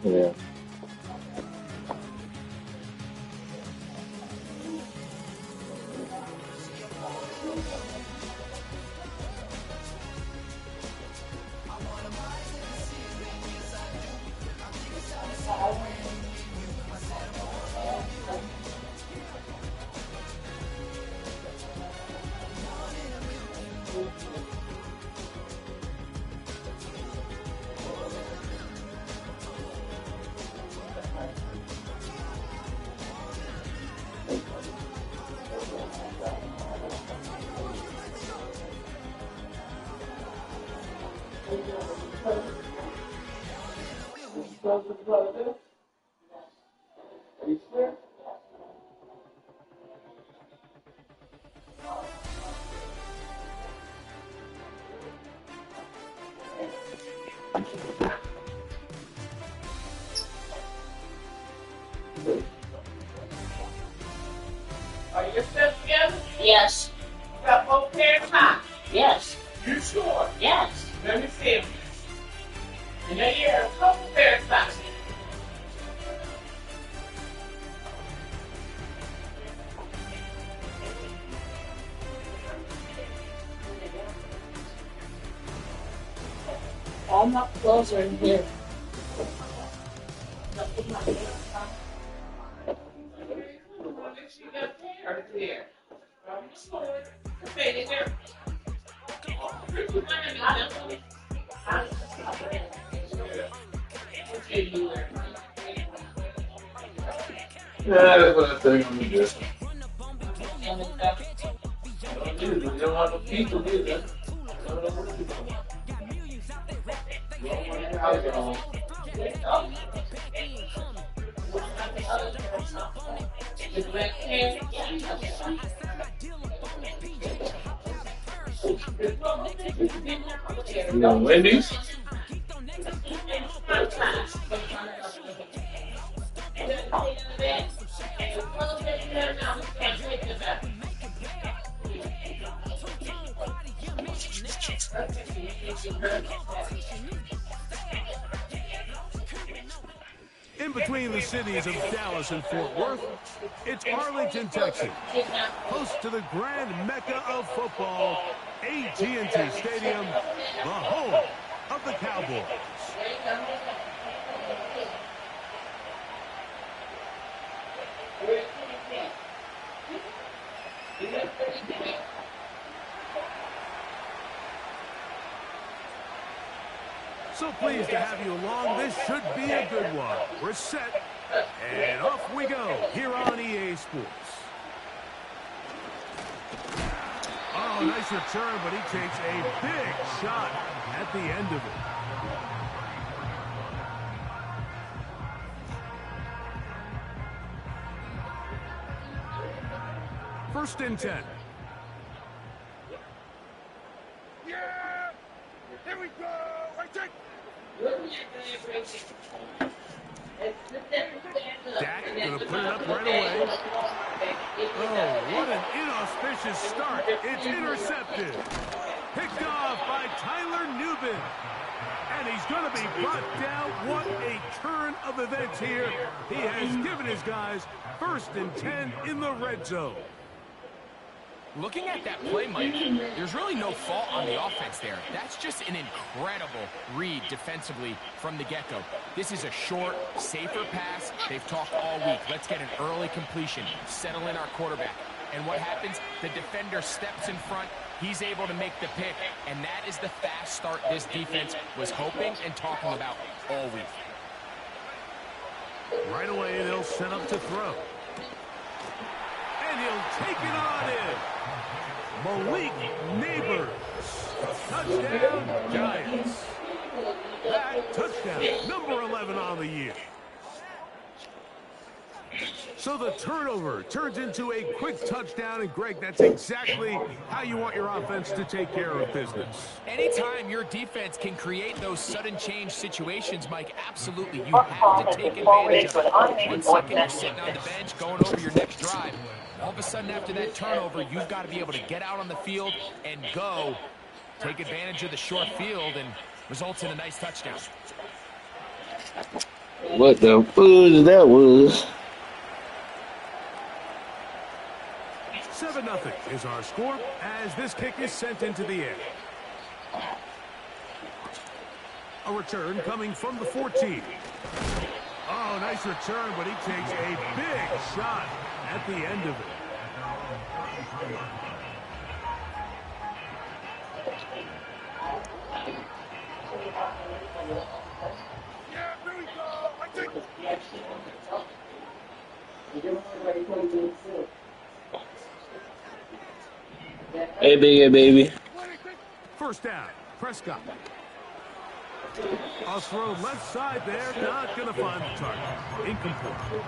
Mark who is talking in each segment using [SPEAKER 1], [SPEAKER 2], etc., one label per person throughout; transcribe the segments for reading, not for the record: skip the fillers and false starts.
[SPEAKER 1] Yeah.
[SPEAKER 2] Are your steps together?
[SPEAKER 3] Yes.
[SPEAKER 2] You got both pairs high?
[SPEAKER 3] Yes.
[SPEAKER 2] You sure?
[SPEAKER 3] Yes.
[SPEAKER 2] Let me see them. And then you have a couple pairs high.
[SPEAKER 3] All my clothes are in here.
[SPEAKER 2] You got pairs there. Okay, there.
[SPEAKER 1] Yeah, that's what I think I'm gonna do. You don't want no people, do you? You know, Wendy's?
[SPEAKER 4] In between the cities of Dallas and Fort Worth, it's Arlington, Texas, host to the grand mecca of football, AT&T Stadium, the home of the Cowboys. So pleased to have you along. This should be a good one. We're set, and off we go here on EA Sports. Oh, nice return, but he takes a big shot at the end of it. First and 10.
[SPEAKER 5] Yeah! Here we go! I take...
[SPEAKER 4] Dak going to put it up right away. Oh, what an inauspicious start. It's intercepted. Picked off by Tyler Nubin. And he's going to be brought down. What a turn of events here. He has given his guys first and 10 in the red zone.
[SPEAKER 6] Looking at that play, Mike, there's really no fault on the offense there. That's just an incredible read defensively from the get-go. This is a short, safer pass. They've talked all week. Let's get an early completion, settle in our quarterback. And what happens? The defender steps in front. He's able to make the pick. And that is the fast start this defense was hoping and talking about all week.
[SPEAKER 4] Right away, they'll set up to throw. And he'll take it on in. Malik Neighbors. Touchdown, Giants. That touchdown, number 11 on the year. So the turnover turns into a quick touchdown, and Greg, that's exactly how you want your offense to take care of business.
[SPEAKER 6] Anytime your defense can create those sudden change situations, Mike, absolutely, you have to take advantage of it. 1 second, you're sitting on the bench, going over your next drive. All of a sudden, after that turnover, you've got to be able to get out on the field and go. Take advantage of the short field, and results in a nice touchdown.
[SPEAKER 1] What the fudge that was?
[SPEAKER 4] 7-0 is our score as this kick is sent into the air. A return coming from the 14. Oh, nice return, but he takes a big shot at the end of it.
[SPEAKER 5] Yeah, here we go. I think.
[SPEAKER 1] Hey, big baby.
[SPEAKER 4] First down, Prescott. A throw left side there, not going to find the target. Incomplete.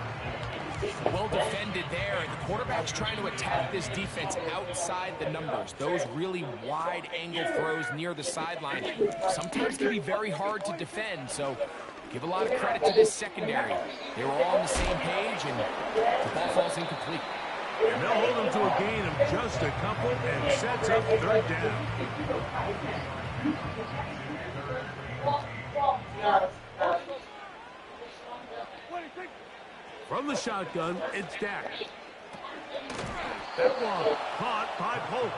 [SPEAKER 6] Well defended there, and the quarterback's trying to attack this defense outside the numbers. Those really wide angle throws near the sideline sometimes can be very hard to defend, so give a lot of credit to this secondary. They were all on the same page, and the ball falls incomplete.
[SPEAKER 4] And they'll hold him to a gain of just a couple and sets up third down. From the shotgun, it's Dak. That ball caught by Polk.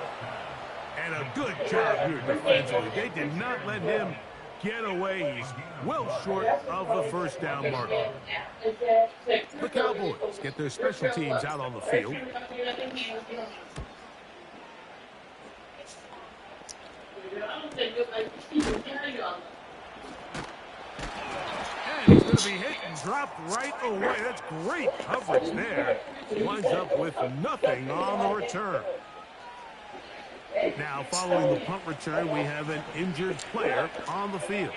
[SPEAKER 4] And a good job here defensively. They did not let him get away. He's well short of the first down mark. The Cowboys get their special teams out on the field. And he's going to be hit and dropped right away. That's great coverage there. Winds up with nothing on the return. Now, following the punt return, we have an injured player on the field.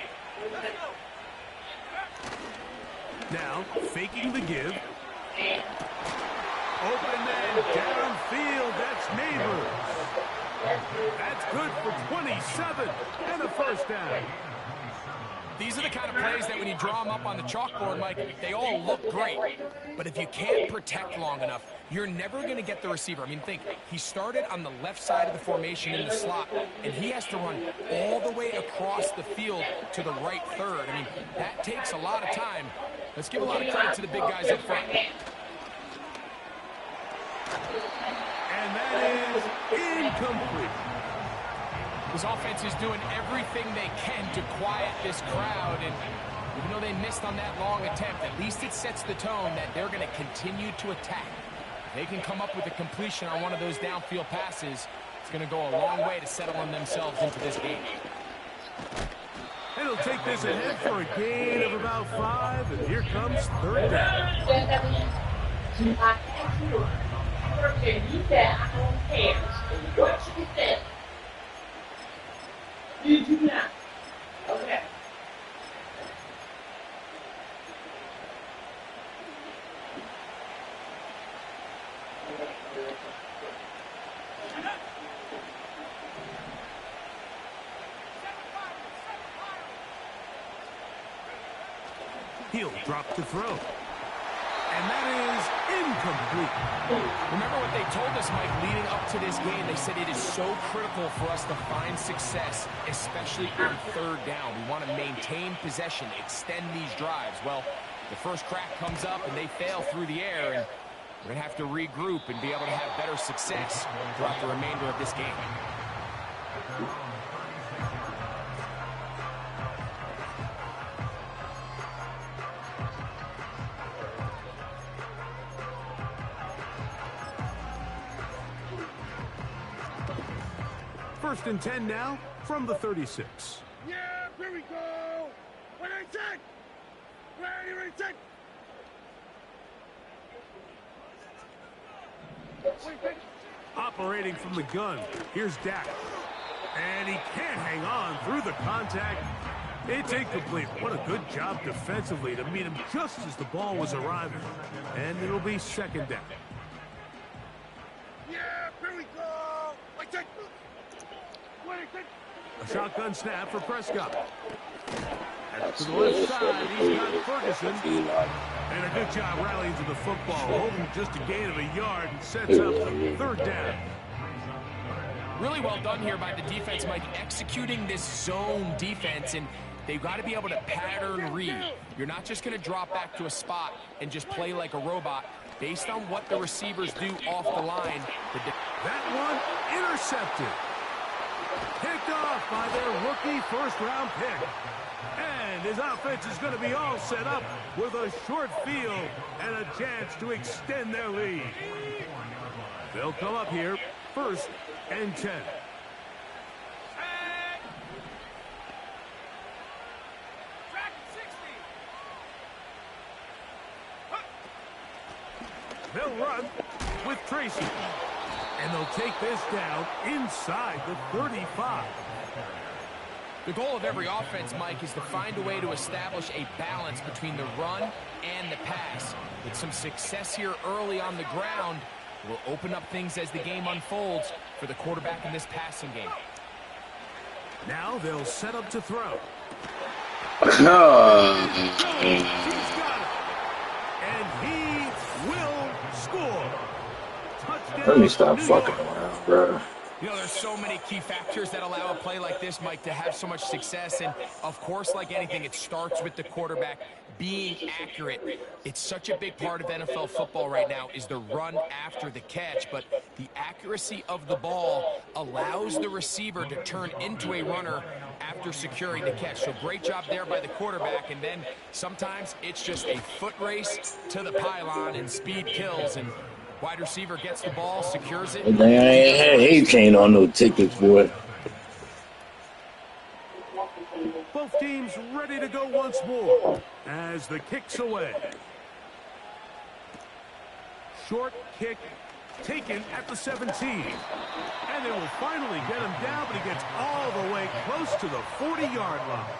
[SPEAKER 4] Now, faking the give. Open man downfield. That's Neighbors. That's good for 27 and a first down.
[SPEAKER 6] These are the kind of plays that when you draw them up on the chalkboard, Mike, they all look great. But if you can't protect long enough, you're never going to get the receiver. I mean, think, he started on the left side of the formation in the slot, and he has to run all the way across the field to the right third. I mean, that takes a lot of time. Let's give a lot of credit to the big guys up front.
[SPEAKER 4] And that is incomplete.
[SPEAKER 6] This offense is doing everything they can to quiet this crowd, and even though they missed on that long attempt, at least it sets the tone that they're going to continue to attack. If they can come up with a completion on one of those downfield passes, it's going to go a long way to settling themselves into this game.
[SPEAKER 4] And he'll take this ahead for a gain of about 5, and here comes third down.
[SPEAKER 2] Did you not? Okay.
[SPEAKER 4] He'll drop to throw. And that is incomplete.
[SPEAKER 6] Remember what they told us, Mike, leading up to this game? They said it is so critical for us to find success, especially on third down. We want to maintain possession, extend these drives. Well, the first crack comes up and they fail through the air, and we're going to have to regroup and be able to have better success throughout the remainder of this game.
[SPEAKER 4] First and 10 now from the 36.
[SPEAKER 5] Yeah, here we go. What I said. Ready, reset.
[SPEAKER 4] operating from the gun. Here's Dak. And he can't hang on through the contact. It's incomplete. What a good job defensively to meet him just as the ball was arriving. And it'll be second down.
[SPEAKER 5] Yeah, here we go. Wait, take.
[SPEAKER 4] A shotgun snap for Prescott. To the left side, he's got Ferguson. And a good job rallying to the football, holding just a gain of a yard and sets up the third down.
[SPEAKER 6] Really well done here by the defense, Mike, executing this zone defense, and they've got to be able to pattern read. You're not just going to drop back to a spot and just play like a robot. Based on what the receivers do off the line.
[SPEAKER 4] That one intercepted. Picked off by their rookie first-round pick. And his offense is going to be all set up with a short field and a chance to extend their lead. They'll come up here, 1st and 10. They'll run with Tracy. And they'll take this down inside the 35.
[SPEAKER 6] The goal of every offense, Mike, is to find a way to establish a balance between the run and the pass. With some success here early on the ground, will open up things as the game unfolds for the quarterback in this passing game.
[SPEAKER 4] Now they'll set up to throw.
[SPEAKER 1] Oh.
[SPEAKER 4] He's got it. And he will score. Touchdown.
[SPEAKER 1] Let me stop fucking around, bro.
[SPEAKER 6] You know, there's so many key factors that allow a play like this, Mike, to have so much success. And, of course, like anything, it starts with the quarterback being accurate. It's such a big part of NFL football right now is the run after the catch. But the accuracy of the ball allows the receiver to turn into a runner after securing the catch. So great job there by the quarterback. And then sometimes it's just a foot race to the pylon and speed kills. And wide receiver gets the ball, secures it.
[SPEAKER 1] And they ain't had A-Chain on no tickets, boy.
[SPEAKER 4] Both teams ready to go once more as the kick's away. Short kick taken at the 17. And they will finally get him down, but he gets all the way close to the 40-yard line.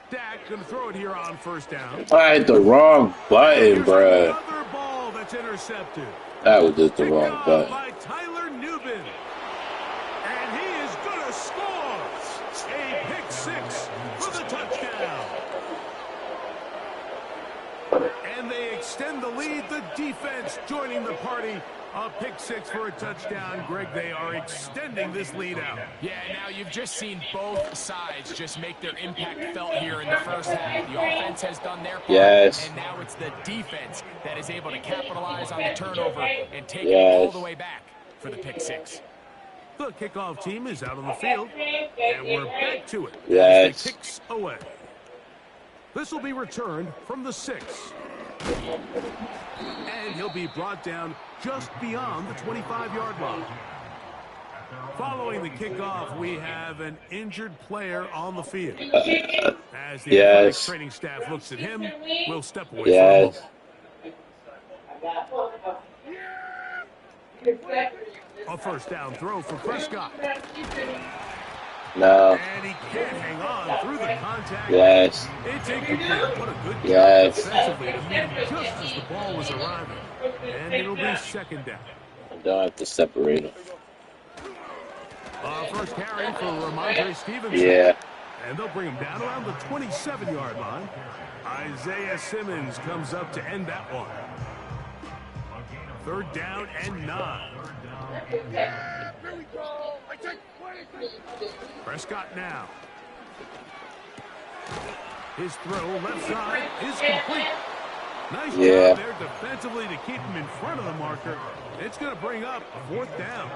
[SPEAKER 4] Dak gonna throw it here on 1st down.
[SPEAKER 1] I hit the wrong button, bruh.
[SPEAKER 4] Another ball that's intercepted.
[SPEAKER 1] That was just the wrong
[SPEAKER 4] Picked off
[SPEAKER 1] button.
[SPEAKER 4] by Tyler Nubin. And he is gonna score a pick 6 for the touchdown. And they extend the lead. The defense joining the party. A pick 6 for a touchdown. Greg, they are extending this lead out.
[SPEAKER 6] Yeah, now you've just seen both sides just make their impact felt here in the first half. The offense has done their part,
[SPEAKER 1] Yes.
[SPEAKER 6] and now it's the defense that is able to capitalize on the turnover and take it all the way back for the pick 6.
[SPEAKER 4] The kickoff team is out on the field, and we're back to it.
[SPEAKER 1] Yes.
[SPEAKER 4] As the kicks away. This will be returned from the 6. And he'll be brought down just beyond the 25-yard line. Following the kickoff, we have an injured player on the field. As the athletic training staff looks at him, we'll step away
[SPEAKER 1] Yes.
[SPEAKER 4] from him. A 1st down throw for Prescott.
[SPEAKER 1] No.
[SPEAKER 4] And he can't hang on through the contact.
[SPEAKER 1] Yes.
[SPEAKER 4] It's incomplete. What a good job
[SPEAKER 1] Yes.
[SPEAKER 4] defensively to meet just as the ball was arriving. And it'll be 2nd down.
[SPEAKER 1] I don't have to separate them.
[SPEAKER 4] First carry for Ramondre Stevenson.
[SPEAKER 1] Yeah.
[SPEAKER 4] And they'll bring him down around the 27-yard line. Isaiah Simmons comes up to end that one. 3rd down and 9. Prescott now. His throw left side is complete. Nice job there defensively to keep him in front of the marker. It's going to bring up 4th down.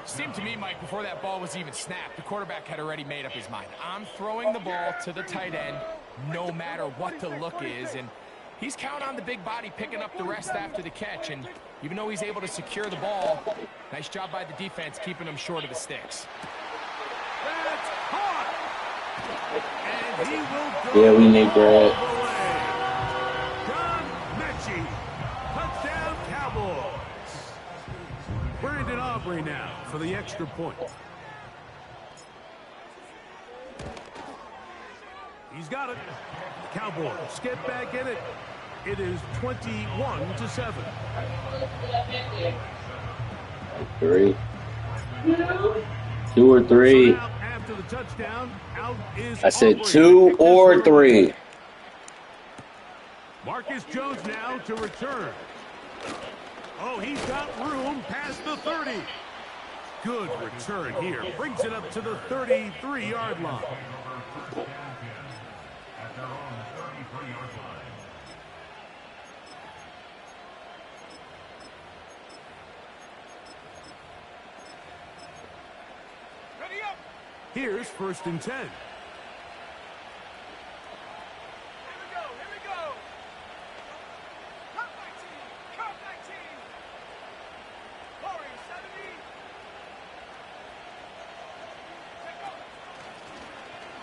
[SPEAKER 6] Seemed to me, Mike, before that ball was even snapped, the quarterback had already made up his mind. I'm throwing the ball to the tight end no matter what the look is. And he's counting on the big body picking up the rest after the catch. And even though he's able to secure the ball, nice job by the defense keeping him short of the sticks.
[SPEAKER 4] That's caught. And he will go
[SPEAKER 1] Yeah, we need
[SPEAKER 4] all
[SPEAKER 1] Brad.
[SPEAKER 4] the way. John Mechie, touchdown Cowboys. Brandon Aubrey now for the extra point. He's got it. The Cowboys get back in it. It is 21-7.
[SPEAKER 1] 3. 2 or 3.
[SPEAKER 4] So now, after the touchdown, out is
[SPEAKER 1] I said
[SPEAKER 4] Aubrey.
[SPEAKER 1] 2 or 3.
[SPEAKER 4] Marcus Jones now to return. Oh, he's got room past the 30. Good return here. Brings it up to the 33-yard line. Here's 1st and 10.
[SPEAKER 5] Here we go. Cut 19. Corey, 70.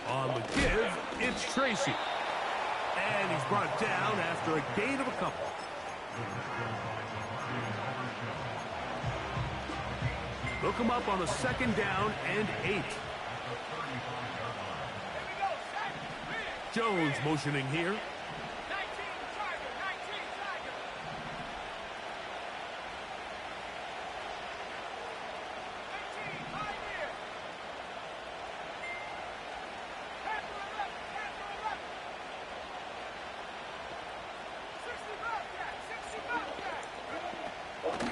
[SPEAKER 4] On the give, it's Tracy. And he's brought down after a gain of a couple. Look him up on a 2nd down and 8. Jones motioning here.
[SPEAKER 5] 19 Tiger. 19 Tiger. 19 right here. Pass to 11. 60 Bobcat.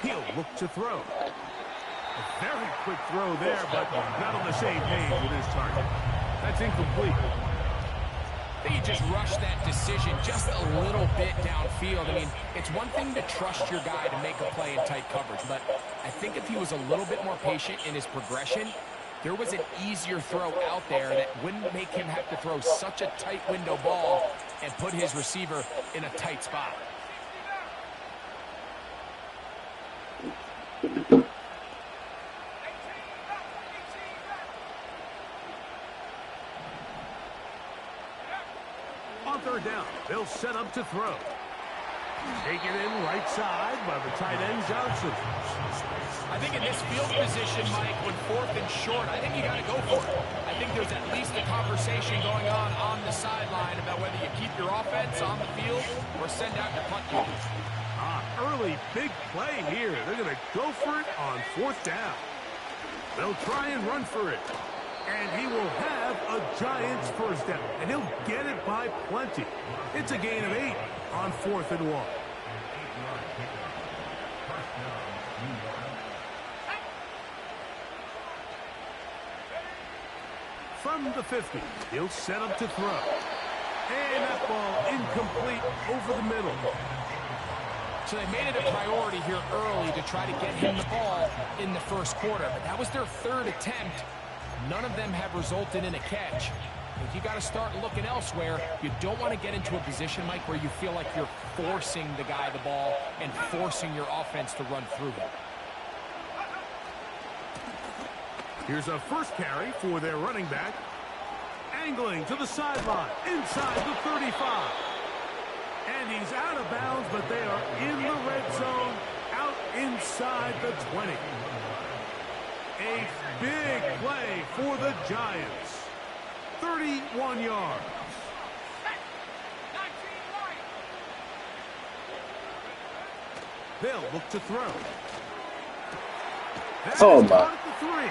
[SPEAKER 4] He'll look to throw. A very quick throw there, but not on the same page with his target. That's incomplete.
[SPEAKER 6] I think he just rushed that decision just a little bit downfield. I mean, it's one thing to trust your guy to make a play in tight coverage, but I think if he was a little bit more patient in his progression, there was an easier throw out there that wouldn't make him have to throw such a tight window ball and put his receiver in a tight spot.
[SPEAKER 4] On 3rd down, they'll set up to throw. Taken in right side by the tight end Johnson.
[SPEAKER 6] I think in this field position, Mike, when 4th and short, I think you got to go for it. I think there's at least a conversation going on the sideline about whether you keep your offense on the field or send out your punt team.
[SPEAKER 4] Early big play here. They're going to go for it on 4th down. They'll try and run for it. And he will have a Giants 1st down. And he'll get it by plenty. It's a gain of 8 on 4th and 1. From the 50, he'll set up to throw. And that ball incomplete over the middle.
[SPEAKER 6] So they made it a priority here early to try to get him the ball in the 1st quarter. But that was their 3rd attempt. None of them have resulted in a catch. If you got to start looking elsewhere, you don't want to get into a position, Mike, where you feel like you're forcing the guy the ball and forcing your offense to run through him.
[SPEAKER 4] Here's a 1st carry for their running back. Angling to the sideline, inside the 35. And he's out of bounds, but they are in the red zone, out inside the 20. A big play for the Giants. 31 yards.
[SPEAKER 5] 19 right.
[SPEAKER 4] They'll look to throw.
[SPEAKER 1] Oh,
[SPEAKER 4] That is
[SPEAKER 1] my.
[SPEAKER 4] caught at the 3.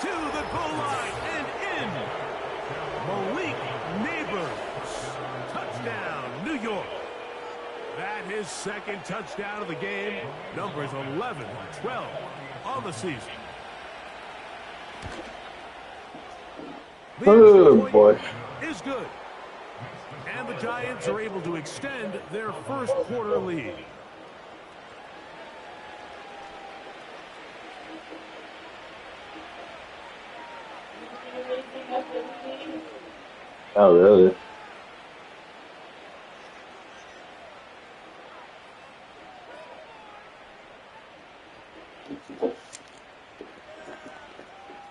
[SPEAKER 4] To the goal line and in. Malik Neighbors. Touchdown, New York. That his 2nd touchdown of the game. Numbers 11 and 12 on the season. The
[SPEAKER 1] Oh,
[SPEAKER 4] extra point
[SPEAKER 1] boy.
[SPEAKER 4] is good. And the Giants are able to extend their 1st quarter lead.
[SPEAKER 1] Oh, really?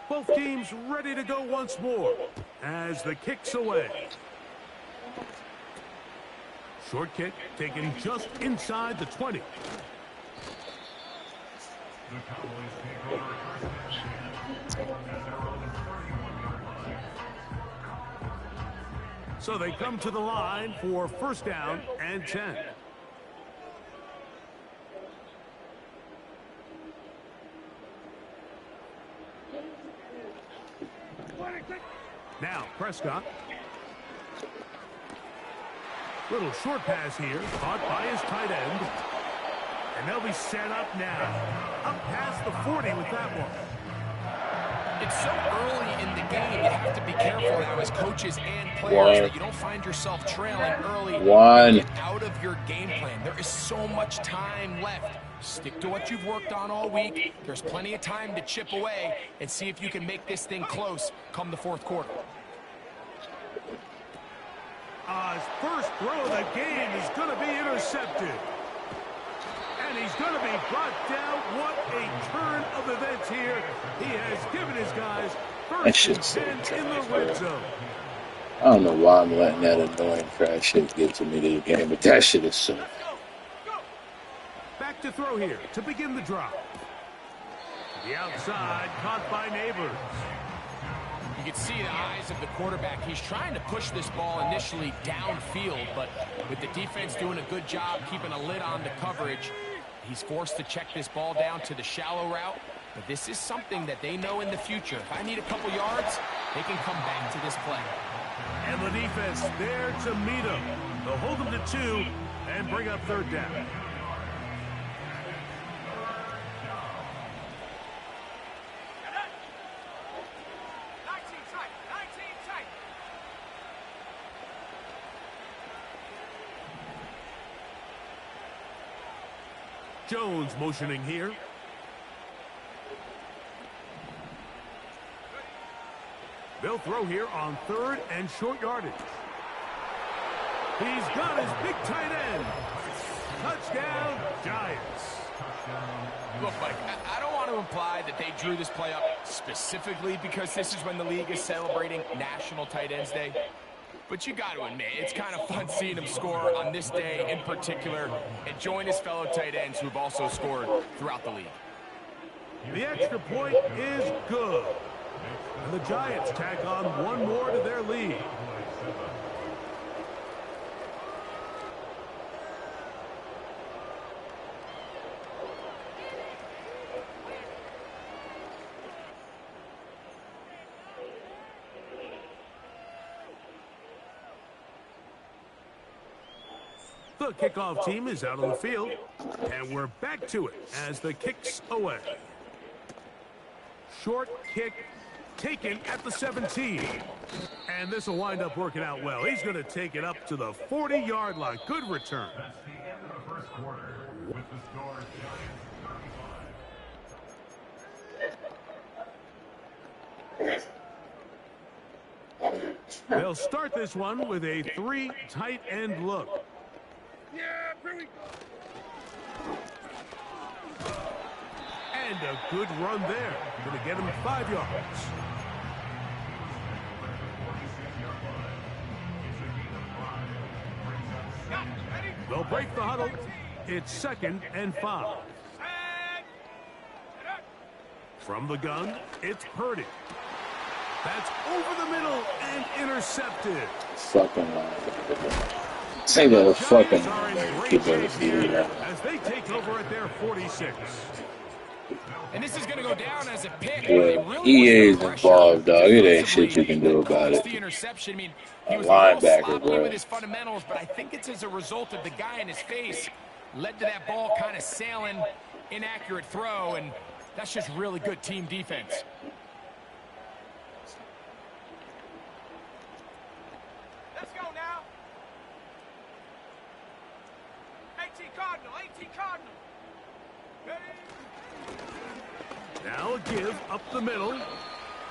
[SPEAKER 4] Both teams ready to go once more. as the kick's away. Short kick taken just inside the 20. So they come to the line for first down and 10. Now Prescott. Little short pass here, caught by his tight end. And they'll be set up now. Up past the 40 with that one.
[SPEAKER 6] It's so early in the game, you have to be careful now as coaches and players that you don't find yourself trailing early. Get out of your game plan. There is so much time left. Stick to what you've worked on all week. There's plenty of time to chip away and see if you can make this thing close come the fourth quarter.
[SPEAKER 4] His first throw of the game is going to be intercepted. And he's going to be brought down. What a turn of events here. He has given his guys first and 10 in the red zone.
[SPEAKER 1] I don't know why I'm letting that annoying crash shit get to me this game, but that shit is so.
[SPEAKER 4] Back to throw here to begin the drop. The outside caught by Neighbors.
[SPEAKER 6] You can see the eyes of the quarterback. He's trying to push this ball initially downfield, but with the defense doing a good job keeping a lid on the coverage, he's forced to check this ball down to the shallow route. But this is something that they know in the future. If I need a couple yards, they can come back to this play.
[SPEAKER 4] And the defense there to meet him. They'll hold him to 2 and bring up third down. Jones motioning here. They'll throw here on third and short yardage. He's got his big tight end. Touchdown, Giants.
[SPEAKER 6] Look, Mike, I don't want to imply that they drew this play up specifically because this is when the league is celebrating National Tight Ends Day. But you got to admit, it's kind of fun seeing him score on this day in particular and join his fellow tight ends who have also scored throughout the league.
[SPEAKER 4] The extra point is good. And the Giants tack on one more to their lead. The kickoff team is out on the field, and we're back to it as the kick's away. Short kick taken at the 17. And this will wind up working out well. He's going to take it up to the 40-yard line. Good return.
[SPEAKER 5] That's the end of the first quarter with the score Giants 35.
[SPEAKER 4] They'll start this one with a 3 tight end look.
[SPEAKER 5] Yeah, here we go.
[SPEAKER 4] And a good run there. Going to get him 5 yards. They'll break the huddle. It's 2nd and 5. From the gun, it's Purdy. That's over the middle and intercepted.
[SPEAKER 1] Fucking line. Say the fucking keep it
[SPEAKER 6] as they take over at their 46. And this is going to go down as a pick.
[SPEAKER 1] Yeah, EA is involved, dog. It ain't shit you can do about it.
[SPEAKER 6] The interception, I mean, he was
[SPEAKER 1] linebacker, bro.
[SPEAKER 6] with his fundamentals, but I think it's as a result of the guy in his face led to that ball kind of sailing, inaccurate throw, and that's just really good team defense.
[SPEAKER 2] Let's go now. 18 Cardinal, 18 Cardinal. Ready?
[SPEAKER 4] Now a give up the middle.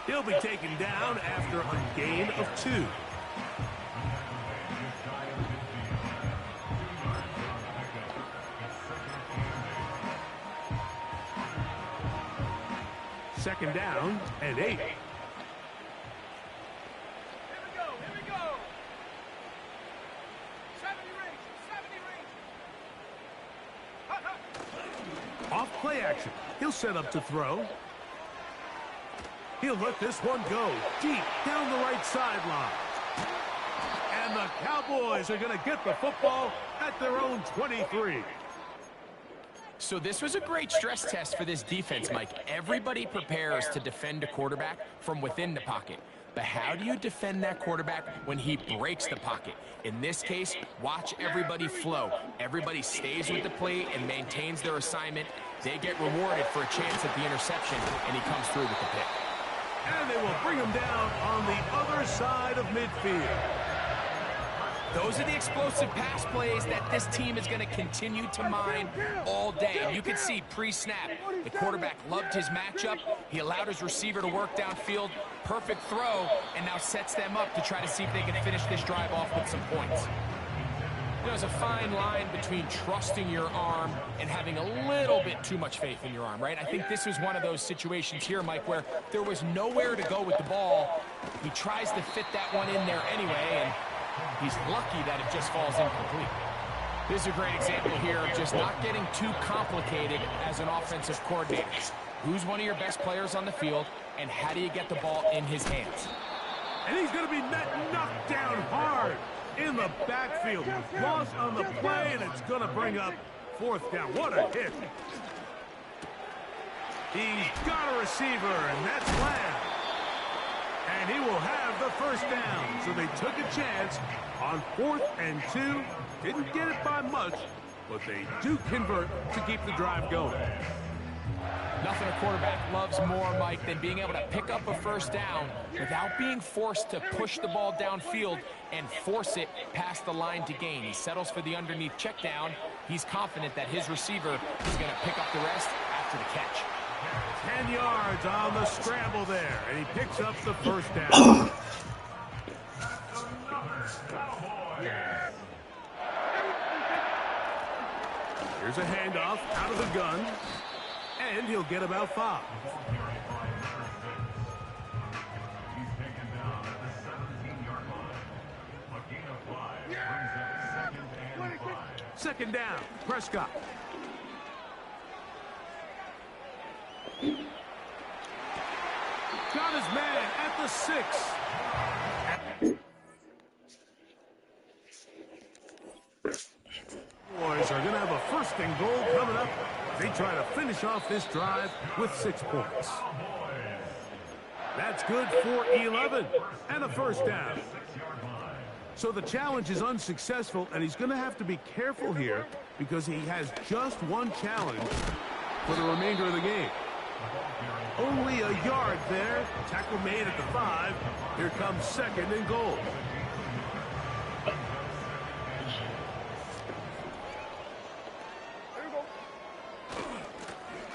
[SPEAKER 4] He'll be taken down after a gain of 2. Second down and 8. action. He'll set up to throw. He'll let this one go deep down the right sideline. And the Cowboys are going to get the football at their own 23.
[SPEAKER 6] So this was a great stress test for this defense, Mike. Everybody prepares to defend a quarterback from within the pocket. But how do you defend that quarterback when he breaks the pocket? In this case, watch everybody flow. Everybody stays with the play and maintains their assignment. They get rewarded for a chance at the interception, and he comes through with the pick.
[SPEAKER 4] And they will bring him down on the other side of midfield.
[SPEAKER 6] Those are the explosive pass plays that this team is going to continue to mine all day. And you can see pre-snap, the quarterback loved his matchup. He allowed his receiver to work downfield. Perfect throw, and now sets them up to try to see if they can finish this drive off with some points. There's a fine line between trusting your arm and having a little bit too much faith in your arm, right? I think this was one of those situations here, Mike, where there was nowhere to go with the ball. He tries to fit that one in there anyway, and he's lucky that it just falls incomplete. This is a great example here of just not getting too complicated as an offensive coordinator. Who's one of your best players on the field, and how do you get the ball in his hands?
[SPEAKER 4] And he's going to be knocked down hard in the backfield. Loss on the play, and it's going to bring up fourth down. What a hit. He's got a receiver, and that's Lamb. And he will have the first down. So they took a chance on 4th and 2. Didn't get it by much, but they do convert to keep the drive going.
[SPEAKER 6] Nothing a quarterback loves more, Mike, than being able to pick up a first down without being forced to push the ball downfield and force it past the line to gain. He settles for the underneath check down. He's confident that his receiver is going to pick up the rest after the catch.
[SPEAKER 4] 10 yards on the scramble there, and he picks up the first down. Here's a handoff out of the gun, and he'll get about 5. Second down, Prescott. Got his man at the 6. Boys are going to have a first and goal coming up. They try to finish off this drive with 6 points. That's good for 11 and a first down. So the challenge is unsuccessful, and he's going to have to be careful here because he has just one challenge for the remainder of the game. Only a yard there. Tackle made at the 5. Here comes second and goal.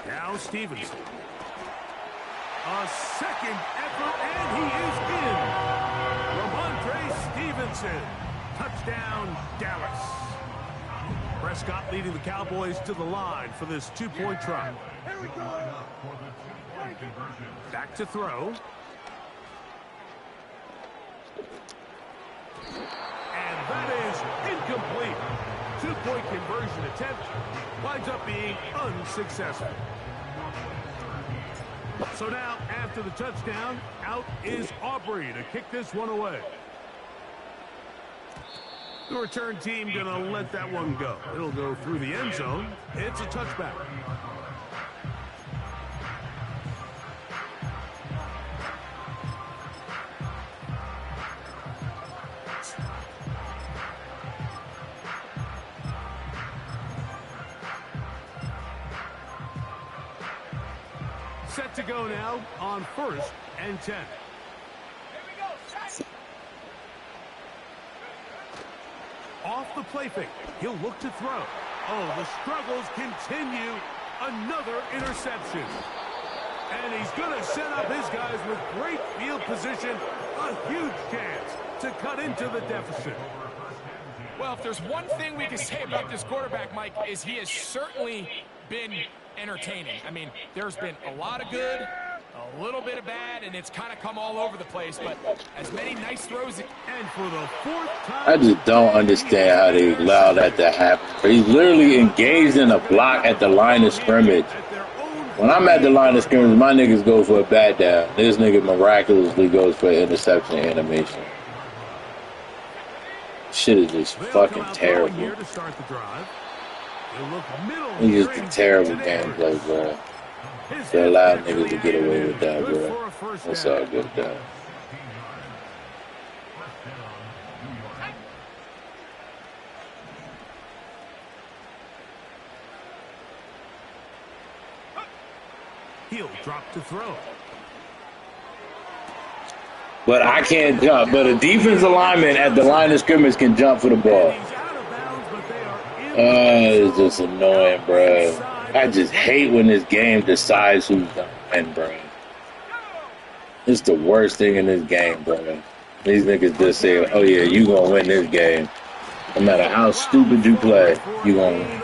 [SPEAKER 4] Now Stevenson. A second effort, and he is in. Ramondre Stevenson. Touchdown, Dallas. Prescott leading the Cowboys to the line for this 2-point try. Back to throw. And that is incomplete. 2-point conversion attempt winds up being unsuccessful. So now, after the touchdown, out is Aubrey to kick this one away. The return team going to let that one go. It'll go through the end zone. It's a touchback. Set to go now on 1st and 10. Off the play fake. He'll look to throw. Oh, the struggles continue. Another interception. And he's going to set up his guys with great field position. A huge chance to cut into the deficit.
[SPEAKER 6] Well, if there's one thing we can say about this quarterback, Mike, is he has certainly been entertaining. I mean, there's been a lot of good, a little bit of bad, and it's kind of come all over the place, but as many nice throws.
[SPEAKER 4] And for the 4th time,
[SPEAKER 1] I just don't understand how they allow that to happen. He's literally engaged in a block at the line of scrimmage.
[SPEAKER 4] at their own
[SPEAKER 1] When I'm at the line of scrimmage, my niggas go for a bat down. This nigga miraculously goes for an interception animation. Shit is just fucking terrible. It's just a terrible gameplay, bro. They allow niggas to get away with that, bro. That's all good, though.
[SPEAKER 4] He'll drop to throw.
[SPEAKER 1] But I can't jump. But a defensive lineman at the line of scrimmage can jump for the ball. It's just annoying, bro. I just hate when this game decides who's gonna win, bro. It's the worst thing in this game, bro. These niggas just say, "Oh yeah, you gonna win this game." No matter how stupid you play, you gonna win.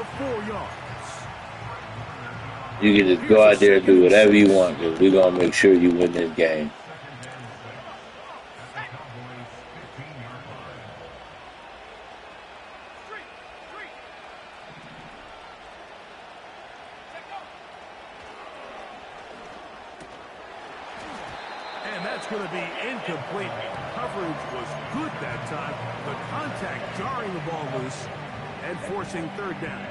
[SPEAKER 1] You can just go out there and do whatever you want, because we're gonna make sure you win this game.
[SPEAKER 4] And that's going to be incomplete. Coverage was good that time. The contact jarring the ball loose and forcing third down.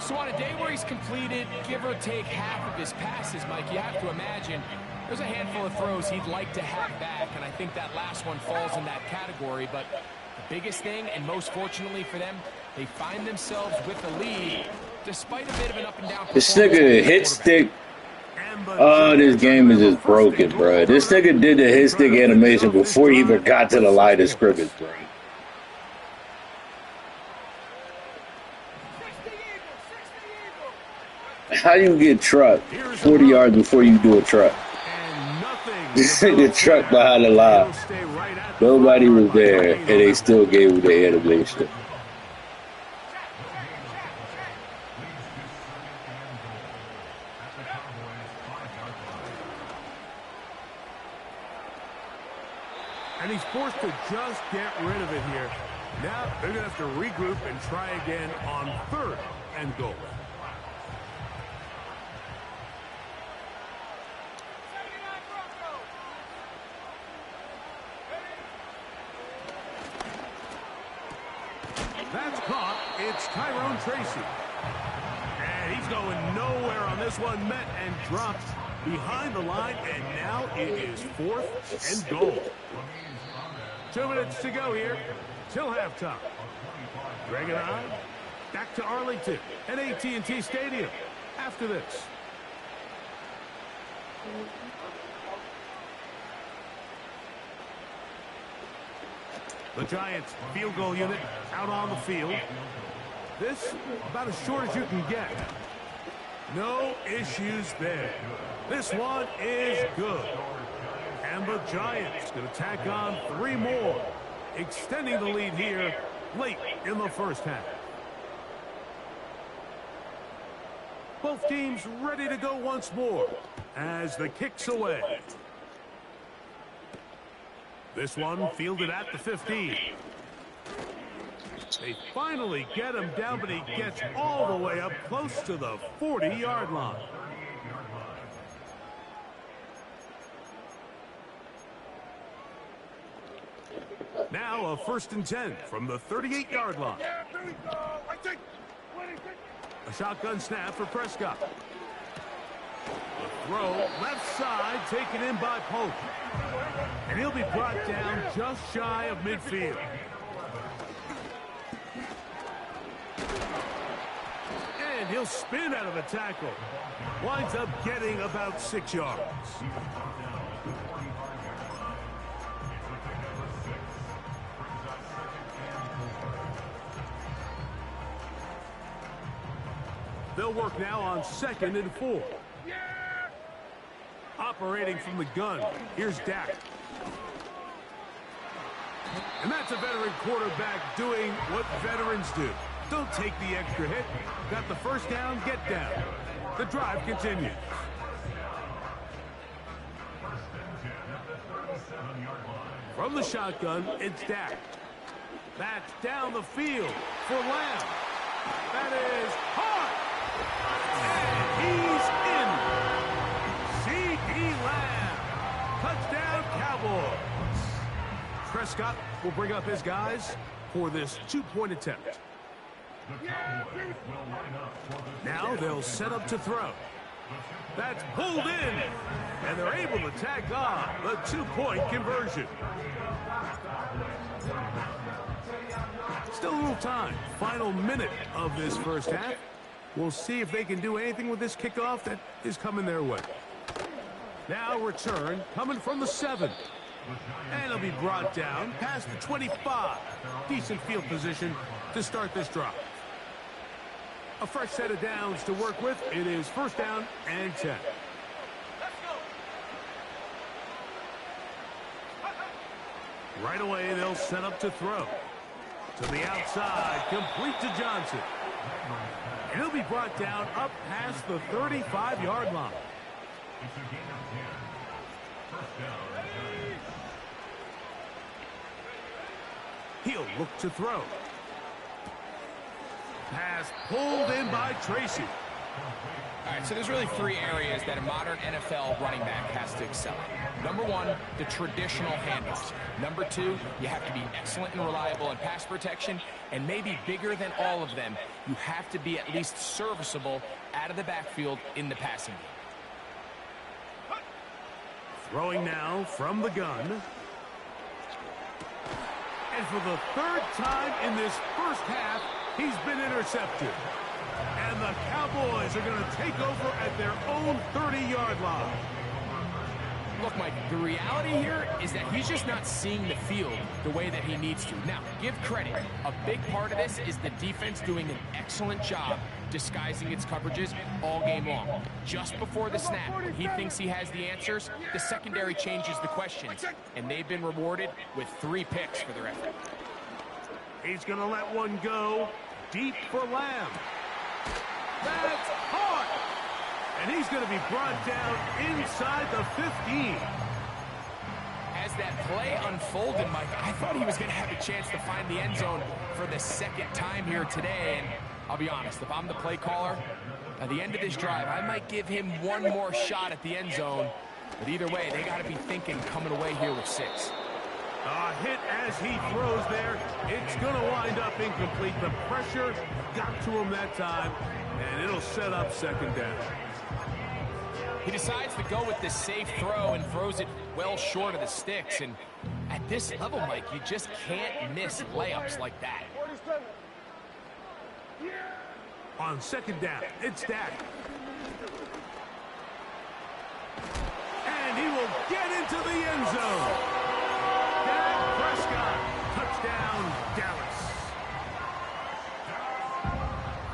[SPEAKER 6] So on a day where he's completed, give or take half of his passes, Mike, you have to imagine there's a handful of throws he'd like to have back, and I think that last one falls in that category. But the biggest thing, and most fortunately for them, they find themselves with the lead, despite a bit of an up-and-down performance.
[SPEAKER 1] This nigga hit stick. Oh, this game is just broken, bro. This nigga did the hit stick animation before he even got to the line of scrimmage, bro. How you get trucked 40 yards before you do a truck? This nigga trucked behind the line. Nobody was there, and they still gave him the animation.
[SPEAKER 4] And he's forced to just get rid of it here. Now they're going to have to regroup and try again on third and goal. That's caught. It's Tyrone Tracy. And he's going nowhere on this one. Met and dropped behind the line. And now it is fourth and goal. 2 minutes to go here till halftime. Greg and I back to Arlington at AT&T Stadium after this. The Giants field goal unit out on the field. This about as short as you can get. No issues there. This one is good. And the Giants going to tack on 3 more, extending the lead here late in the first half. Both teams ready to go once more as the kick's away. This one fielded at the 15. They finally get him down, but he gets all the way up close to the 40-yard line. Now a 1st and 10 from the 38-yard line. A shotgun snap for Prescott. The throw left side taken in by Pope. And he'll be brought down just shy of midfield. And he'll spin out of the tackle. Winds up getting about 6 yards. They'll work now on 2nd and 4. Operating from the gun, here's Dak. And that's a veteran quarterback doing what veterans do. Don't take the extra hit. Got the first down, get down. The drive continues. From the shotgun, it's Dak. That's down the field for Lamb. That is hard. And he's in. CeeDee Lamb. Touchdown, Cowboys. Prescott will bring up his guys for this two-point attempt. Now they'll set up to throw. That's pulled in, and they're able to tack on the two-point conversion. Still a little time. Final minute of this first half. We'll see if they can do anything with this kickoff that is coming their way. Now return coming from the 7. And it'll be brought down past the 25. Decent field position to start this drive. A fresh set of downs to work with. It is first down and 10. Right away, they'll set up to throw. To the outside, complete to Johnson. And he'll be brought down up past the 35-yard line. He'll look to throw. Pass pulled in by Tracy.
[SPEAKER 6] All right, so there's really three areas that a modern NFL running back has to excel in. Number one, the traditional handoffs. Number two, you have to be excellent and reliable in pass protection. And maybe bigger than all of them, you have to be at least serviceable out of the backfield in the passing game.
[SPEAKER 4] Throwing now from the gun. And for the third time in this first half, he's been intercepted. And the Cowboys are going to take over at their own 30-yard line.
[SPEAKER 6] Look, Mike, the reality here is that he's just not seeing the field the way that he needs to. Now, give credit. A big part of this is the defense doing an excellent job disguising its coverages all game long. Just before the snap, when he thinks he has the answers, the secondary changes the questions, and they've been rewarded with 3 picks for their effort.
[SPEAKER 4] He's going to let one go deep for Lamb. That's hard. And he's going to be brought down inside the 15.
[SPEAKER 6] As that play unfolded, Mike, I thought he was going to have a chance to find the end zone for the second time here today. And I'll be honest, if I'm the play caller, at the end of this drive, I might give him one more shot at the end zone. But either way, they got to be thinking coming away here with 6.
[SPEAKER 4] A hit as he throws there. It's going to wind up incomplete. The pressure got to him that time, and it'll set up second down.
[SPEAKER 6] He decides to go with this safe throw and throws it well short of the sticks. And at this level, Mike, you just can't miss layups like that.
[SPEAKER 4] On second down, it's Dak. And he will get into the end zone. Dak Prescott, touchdown, Dallas.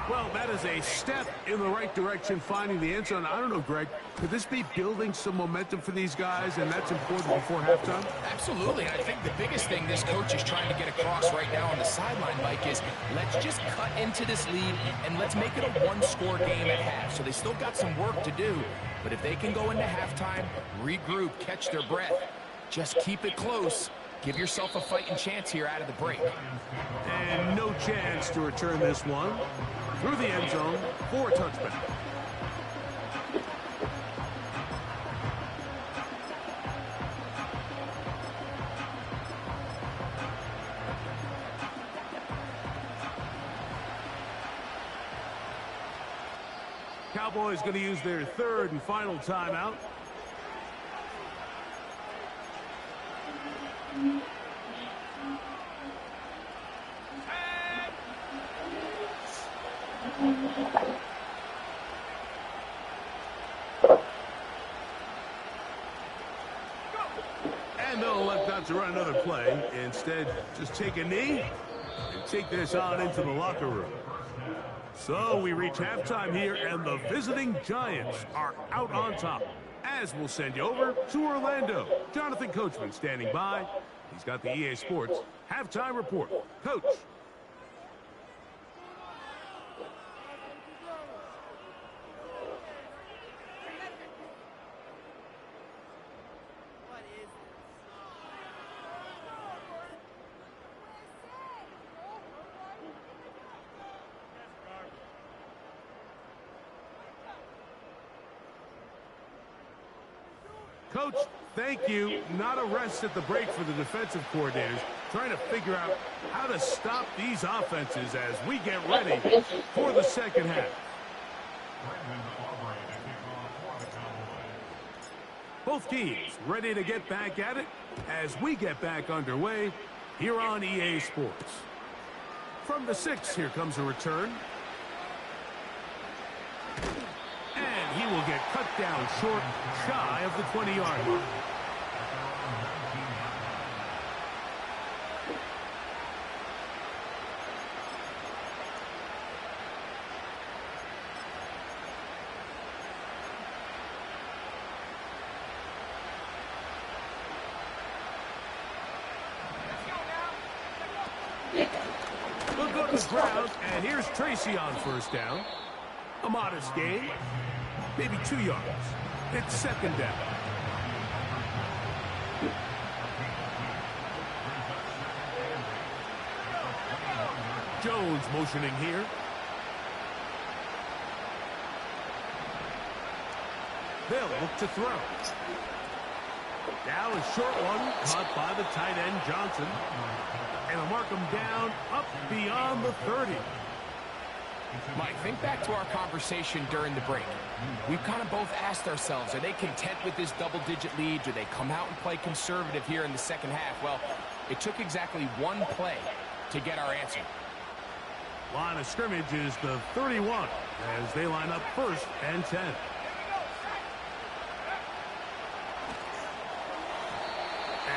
[SPEAKER 4] Well, that is a step in the right direction, finding the end zone. I don't know, Greg, could this be building some momentum for these guys, and that's important before halftime?
[SPEAKER 6] Absolutely, and I think the biggest thing this coach is trying to get across right now on the sideline, Mike, is let's just cut into this lead, and let's make it a one-score game at half. So they still got some work to do, but if they can go into halftime, regroup, catch their breath, just keep it close. Give yourself a fighting chance here out of the break.
[SPEAKER 4] And no chance to return this one through the end zone for a touchback. Cowboys going to use their third and final timeout. And they'll elect not to run another play. Instead, just take a knee and take this on into the locker room. So we reach halftime here, and the visiting Giants are out on top. As we'll send you over to Orlando. Jonathan Coachman standing by. He's got the EA Sports halftime report. Coach. Coach, thank you. Not a rest at the break for the defensive coordinators, trying to figure out how to stop these offenses as we get ready for the second half. Both teams ready to get back at it as we get back underway here on EA Sports. From the 6, here comes a return. And he will get cut down short, shy of the 20-yard line. We'll go to the ground, and here's Tracy on first down. A modest gain, maybe 2 yards. It's second down. Jones motioning here. They'll look to throw. Now a short one caught by the tight end Johnson. And they'll mark him down up beyond the 30.
[SPEAKER 6] Mike, think back to our conversation during the break. We've kind of both asked ourselves, are they content with this double-digit lead? Do they come out and play conservative here in the second half? Well, it took exactly one play to get our answer.
[SPEAKER 4] Line of scrimmage is the 31 as they line up 1st and 10.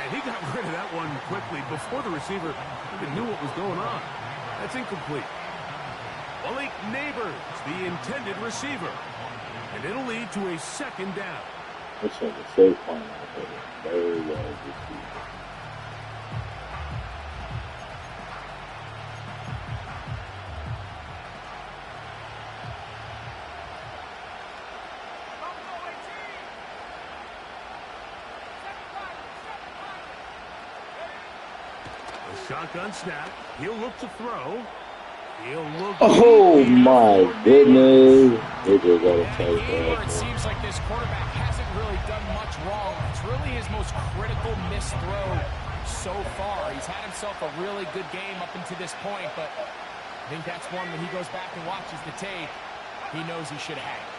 [SPEAKER 4] And he got rid of that one quickly before the receiver even knew what was going on. That's incomplete. Malik Neighbors, the intended receiver. And it'll lead to a second down.
[SPEAKER 1] Looks like a safe line out there. Very well received.
[SPEAKER 4] Shotgun snap. He'll look to throw. He'll look.
[SPEAKER 1] Oh my goodness! They just got to take
[SPEAKER 6] Where it
[SPEAKER 1] that.
[SPEAKER 6] seems like this quarterback hasn't really done much wrong. It's really his most critical missed throw so far. He's had himself a really good game up until this point, but I think that's one when he goes back and watches the tape, he knows he should have had it.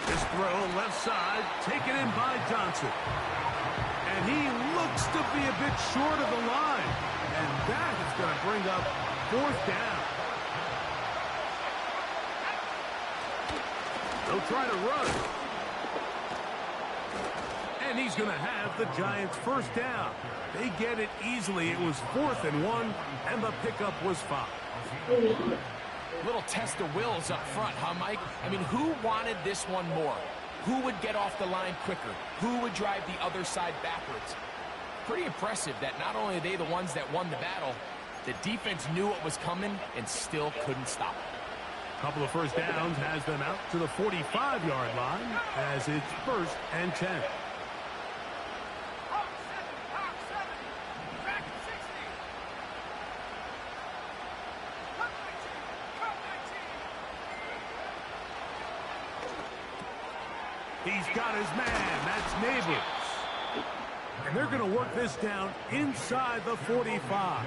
[SPEAKER 4] This throw left side, taken in by Johnson. And he looks to be a bit short of the line. And that is going to bring up 4th down. They'll try to run. And he's going to have the Giants' 1st down. They get it easily. It was 4th and 1, and the pickup was 5.
[SPEAKER 6] Little test of wills up front, huh, Mike? I mean, who wanted this one more? Who would get off the line quicker? Who would drive the other side backwards? Pretty impressive that not only are they the ones that won the battle, the defense knew what was coming and still couldn't stop it.
[SPEAKER 4] Couple of 1st downs has them out to the 45-yard line as it's 1st and 10. He's got his man. That's Neighbors. And they're going to work this down inside the 45.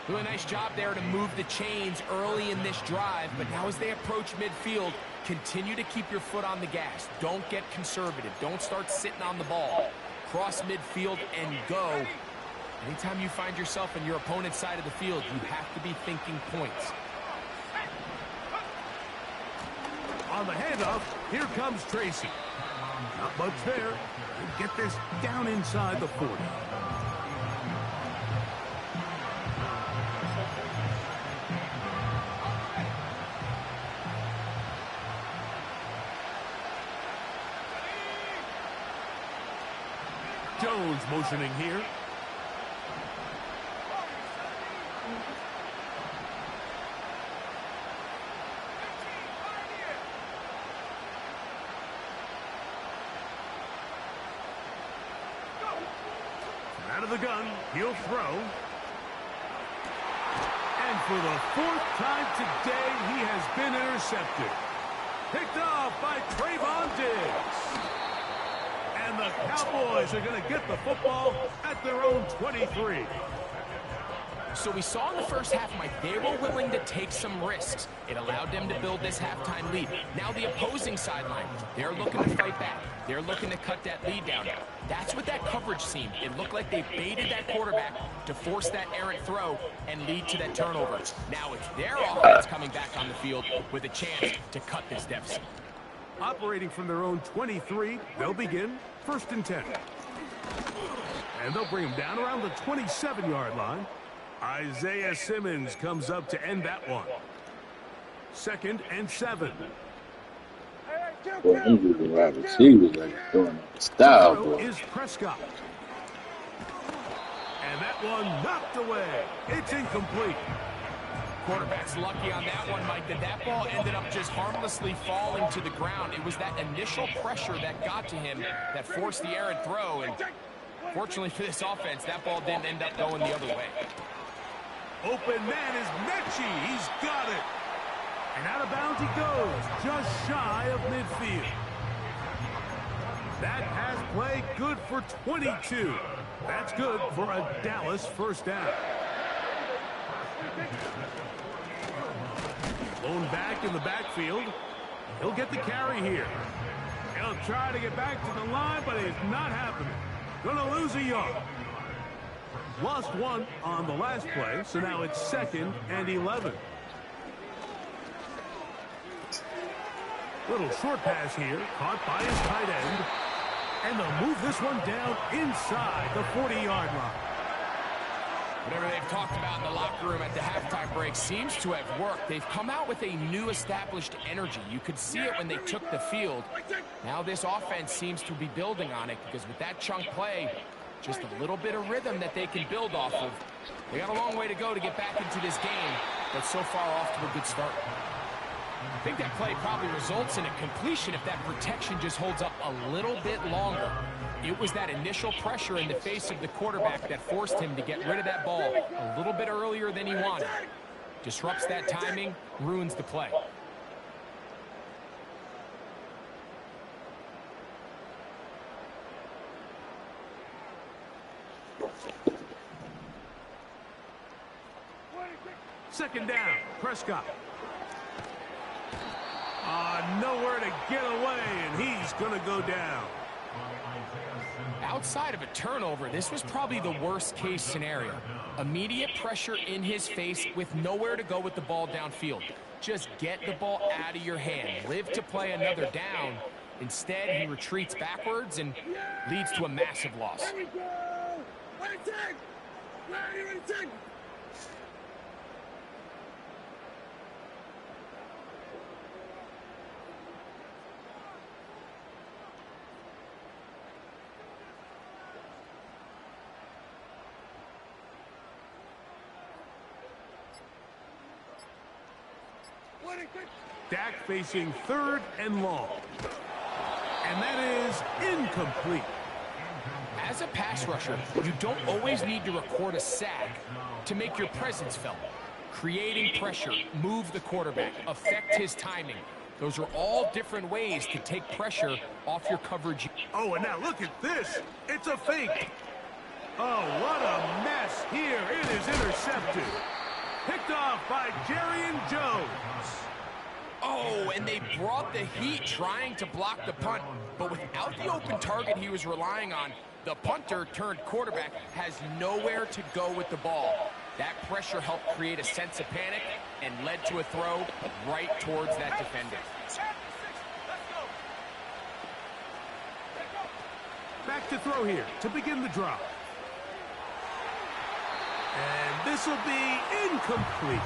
[SPEAKER 6] Doing a nice job there to move the chains early in this drive, but now as they approach midfield, continue to keep your foot on the gas. Don't get conservative. Don't start sitting on the ball. Cross midfield and go. Anytime you find yourself on your opponent's side of the field, you have to be thinking points.
[SPEAKER 4] On the handoff, here comes Tracy. Not much there. Get this down inside the 40. Jones motioning here. Out of the gun, he'll throw. And for the 4th time today, he has been intercepted. Picked off by Trayvon Diggs. And the Cowboys are going to get the football at their own 23.
[SPEAKER 6] So we saw in the first half, Mike, they were willing to take some risks. It allowed them to build this halftime lead. Now the opposing sideline, they're looking to fight back. They're looking to cut that lead down. That's what that coverage seemed. It looked like they baited that quarterback to force that errant throw and lead to that turnover. Now it's their offense coming back on the field with a chance to cut this deficit.
[SPEAKER 4] Operating from their own 23, they'll begin 1st and 10. And they'll bring them down around the 27-yard line. Isaiah Simmons comes up to end that one. 2nd and 7.
[SPEAKER 1] Boy, I'm just wide receivers like throwing up the style, boy.
[SPEAKER 4] Is Prescott. And that one knocked away. It's incomplete.
[SPEAKER 6] Quarterback's lucky on that one, Mike, that ball ended up just harmlessly falling to the ground. It was that initial pressure that got to him that forced the errant throw. And fortunately for this offense, that ball didn't end up going the other way.
[SPEAKER 4] Open man is Mechie. He's got it. And out of bounds he goes, just shy of midfield. That pass play good for 22. That's good for a Dallas first down. Blown back in the backfield. He'll get the carry here. He'll try to get back to the line, but it's not happening. Gonna lose a yard. Lost one on the last play, so now it's 2nd and 11. Little short pass here, caught by his tight end. And they'll move this one down inside the 40-yard line.
[SPEAKER 6] Whatever they've talked about in the locker room at the halftime break seems to have worked. They've come out with a new established energy. You could see it when they took the field. Now this offense seems to be building on it because with that chunk play, just a little bit of rhythm that they can build off of. They got a long way to go to get back into this game, but so far off to a good start. I think that play probably results in a completion if that protection just holds up a little bit longer. It was that initial pressure in the face of the quarterback that forced him to get rid of that ball a little bit earlier than he wanted. Disrupts that timing, ruins the play.
[SPEAKER 4] Second down, Prescott. Nowhere to get away, and he's going to go down.
[SPEAKER 6] Outside of a turnover, this was probably the worst-case scenario. Immediate pressure in his face with nowhere to go with the ball downfield. Just get the ball out of your hand. Live to play another down. Instead, he retreats backwards and leads to a massive loss.
[SPEAKER 4] Dak facing 3rd and long. And that is incomplete.
[SPEAKER 6] As a pass rusher, you don't always need to record a sack to make your presence felt. Creating pressure, move the quarterback, affect his timing. Those are all different ways to take pressure off your coverage.
[SPEAKER 4] Oh, and now look at this. It's a fake. Oh, what a mess here. It is intercepted. Picked off by Jerry Jones.
[SPEAKER 6] Oh, and they brought the heat trying to block the punt. But without the open target he was relying on, the punter turned quarterback has nowhere to go with the ball. That pressure helped create a sense of panic and led to a throw right towards that defender.
[SPEAKER 4] Back to throw here to begin the drive. And this will be incomplete.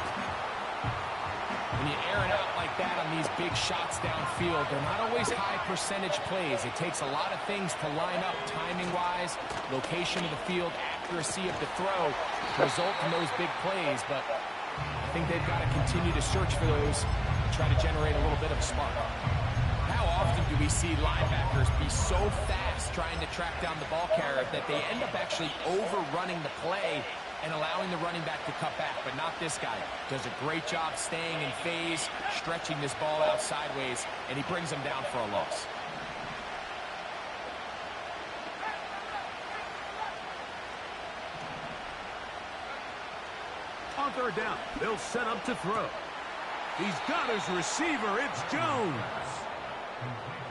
[SPEAKER 6] When you air it out like that on these big shots downfield, they're not always high percentage plays. It takes a lot of things to line up timing-wise, location of the field, accuracy of the throw to result in those big plays. But I think they've got to continue to search for those and try to generate a little bit of a spark. How often do we see linebackers be so fast trying to track down the ball carrier that they end up actually overrunning the play and allowing the running back to cut back, but not this guy. Does a great job staying in phase, stretching this ball out sideways, and he brings him down for a loss.
[SPEAKER 4] On third down, they'll set up to throw. He's got his receiver. It's Jones.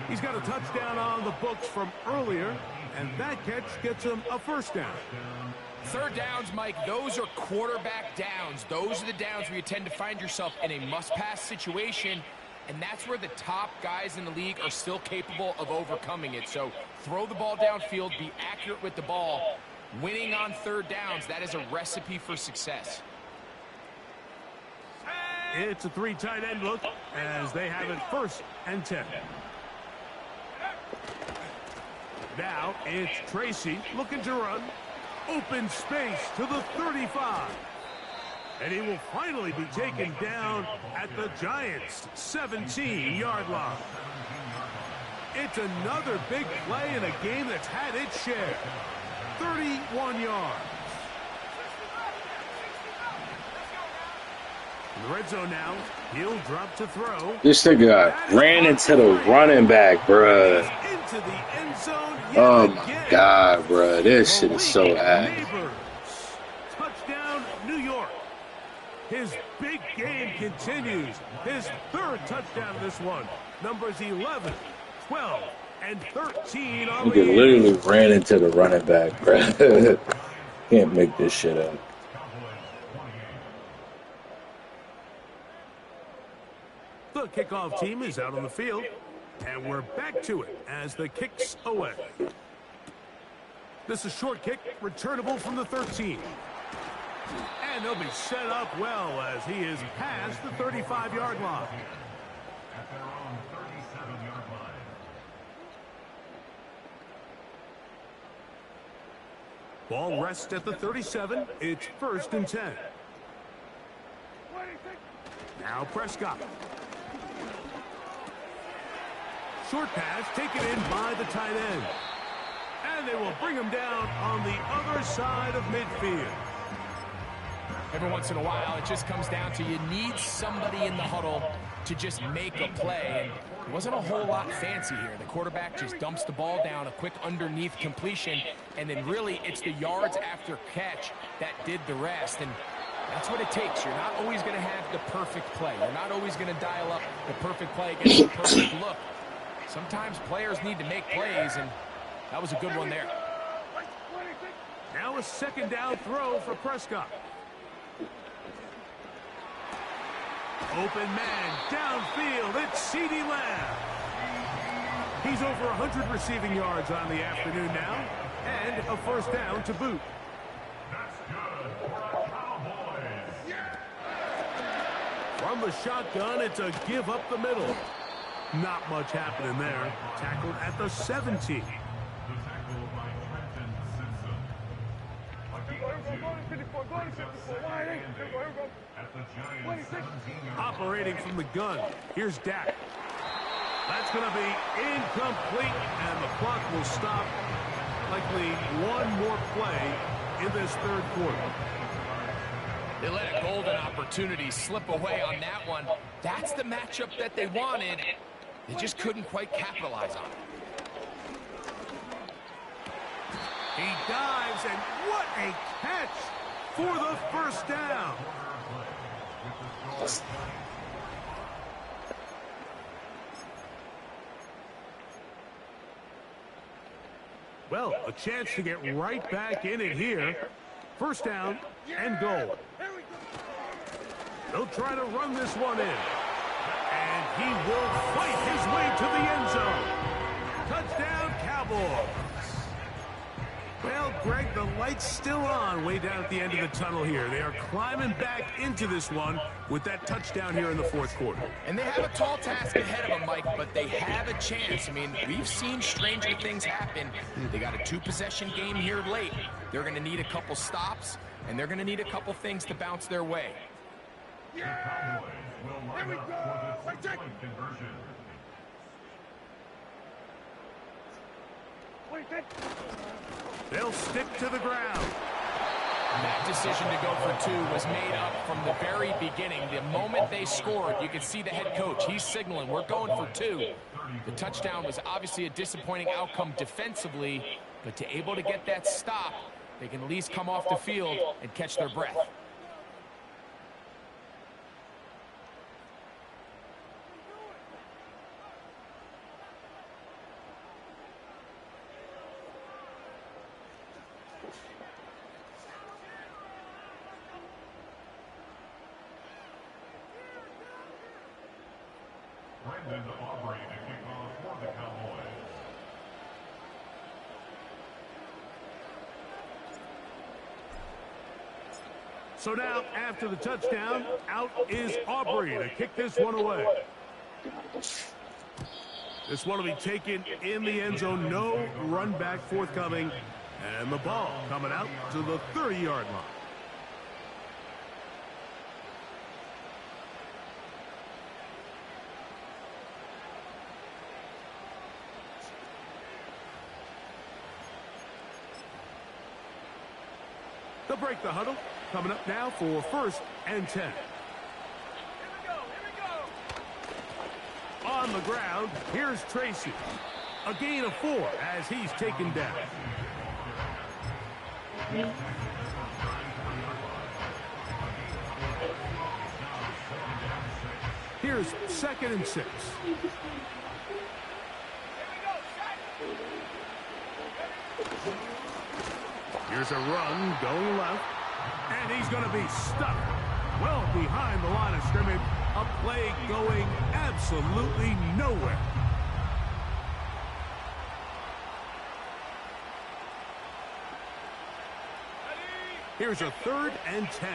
[SPEAKER 4] He's got a touchdown on the books from earlier, and that catch gets him a first down.
[SPEAKER 6] Third downs, Mike, those are quarterback downs. Those are the downs where you tend to find yourself in a must-pass situation, and that's where the top guys in the league are still capable of overcoming it. So throw the ball downfield, be accurate with the ball. Winning on third downs, that is a recipe for success.
[SPEAKER 4] It's a three tight end look as they have it 1st and 10. Now it's Tracy looking to run. Open space to the 35. And he will finally be taken down at the Giants' 17-yard line. It's another big play in a game that's had its share. 31 yards. In the red zone now, he'll drop to throw.
[SPEAKER 1] This nigga ran into the running back, bruh.
[SPEAKER 4] Into the end zone yet
[SPEAKER 1] Oh my
[SPEAKER 4] again.
[SPEAKER 1] God, bruh. This shit is so ass.
[SPEAKER 4] Neighbors. Touchdown, New York. His big game continues. His 3rd touchdown of this one. Numbers 11, 12, and 13 on
[SPEAKER 1] Nigga
[SPEAKER 4] the year.
[SPEAKER 1] literally ran into the running back, bruh. Can't make this shit up.
[SPEAKER 4] The kickoff team is out on the field, and we're back to it as the kick's away. This is a short kick, returnable from the 13. And they'll be set up well as he is past the 35-yard line.
[SPEAKER 5] At their own 37-yard line.
[SPEAKER 4] Ball rests at the 37. It's 1st and 10. Now Prescott. Short pass taken in by the tight end. And they will bring him down on the other side of midfield.
[SPEAKER 6] Every once in a while, it just comes down to you need somebody in the huddle to just make a play. And it wasn't a whole lot fancy here. The quarterback just dumps the ball down, a quick underneath completion, and then really it's the yards after catch that did the rest. And that's what it takes. You're not always going to have the perfect play. You're not always going to dial up the perfect play against the perfect look. Sometimes players need to make plays, and that was a good one there.
[SPEAKER 4] Now a 2nd down throw for Prescott. Open man downfield. It's CeeDee Lamb. He's over 100 receiving yards on the afternoon now, and a 1st down to boot.
[SPEAKER 5] That's good for the Cowboys.
[SPEAKER 4] From the shotgun, it's a give up the middle. Not much happening there. Tackled at the 17.
[SPEAKER 5] The tackle by Trenton Simpson. At the Giants' 17-yard
[SPEAKER 4] Operating from the gun. Here's Dak. That's going to be incomplete, and the clock will stop. Likely one more play in this 3rd quarter.
[SPEAKER 6] They let a golden opportunity slip away on that one. That's the matchup that they wanted. They just couldn't quite capitalize on it.
[SPEAKER 4] He dives, and what a catch for the 1st down. Well, a chance to get right back in it here. 1st down and goal. They'll try to run this one in. And he will fight his way to the end zone. Touchdown, Cowboys. Well, Greg, the light's still on way down at the end of the tunnel here. They are climbing back into this one with that touchdown here in the 4th quarter.
[SPEAKER 6] And they have a tall task ahead of them, Mike, but they have a chance. I mean, we've seen stranger things happen. They got a 2-possession game here late. They're going to need a couple stops, and they're going to need a couple things to bounce their way.
[SPEAKER 5] The Cowboys will line up for the 2-point conversion.
[SPEAKER 4] They'll stick to the ground.
[SPEAKER 6] That decision to go for 2 was made up from the very beginning. The moment they scored, you could see the head coach. He's signaling, we're going for 2. The touchdown was obviously a disappointing outcome defensively, but to able to get that stop, they can at least come off the field and catch their breath.
[SPEAKER 4] Brendan Aubrey to kick off for the Cowboys. So now, after the touchdown, out is Aubrey to kick this one away. This one will be taken in the end zone. No run back forthcoming. And the ball coming out to the 30-yard line. They'll break the huddle. Coming up now for 1st and 10. Here we go. On the ground, here's Tracy. A gain of 4 as he's taken down. Here's 2nd and 6. Here's a run going left, and he's going to be stuck well behind the line of scrimmage. A play going absolutely nowhere. Here's a 3rd and 10.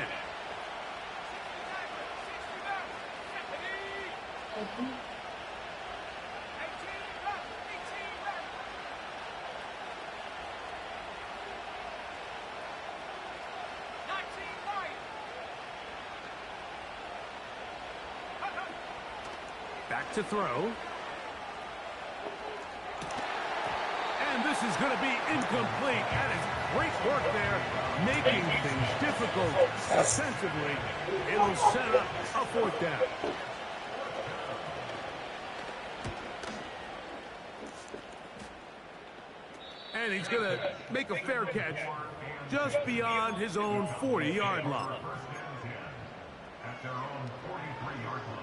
[SPEAKER 4] Back to throw. And this is going to be incomplete. That is great work there, making things difficult defensively. It'll set up a 4th down. And he's going to make a fair catch just beyond his own 40-yard line. At their own 43-yard line.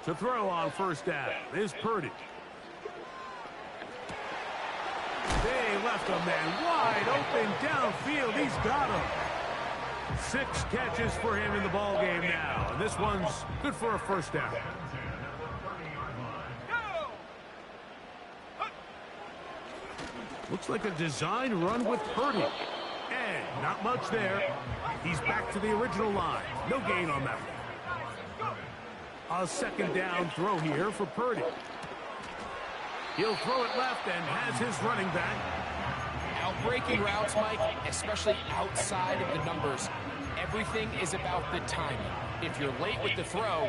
[SPEAKER 4] To throw on 1st down is Purdy. They left a man wide open downfield. He's got him. 6 catches for him in the ball game now. And this one's good for a 1st down. Looks like a design run with Purdy. And not much there. He's back to the original line. No gain on that one. A 2nd down throw here for Purdy. He'll throw it left and has his running back.
[SPEAKER 6] Out-breaking routes, Mike, especially outside of the numbers, everything is about the timing. If you're late with the throw,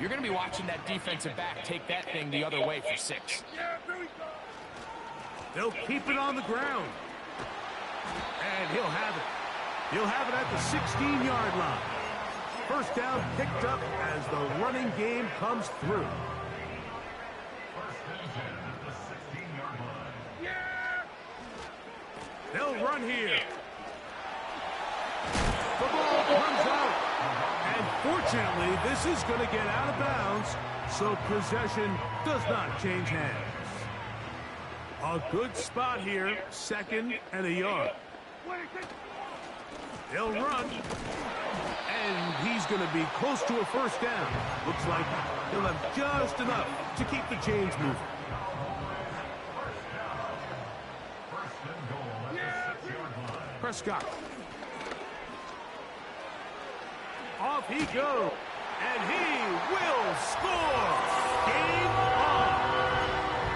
[SPEAKER 6] you're going to be watching that defensive back take that thing the other way for 6.
[SPEAKER 4] They'll keep it on the ground. And he'll have it. He'll have it at the 16-yard line. 1st down picked up as the running game comes through. They'll run here. The ball comes out. And fortunately, this is going to get out of bounds, so possession does not change hands. A good spot here, 2nd and a yard. They'll run. And he's going to be close to a 1st down. Looks like he'll have just enough to keep the chains moving. Prescott. Off he goes. And he will score. Game on.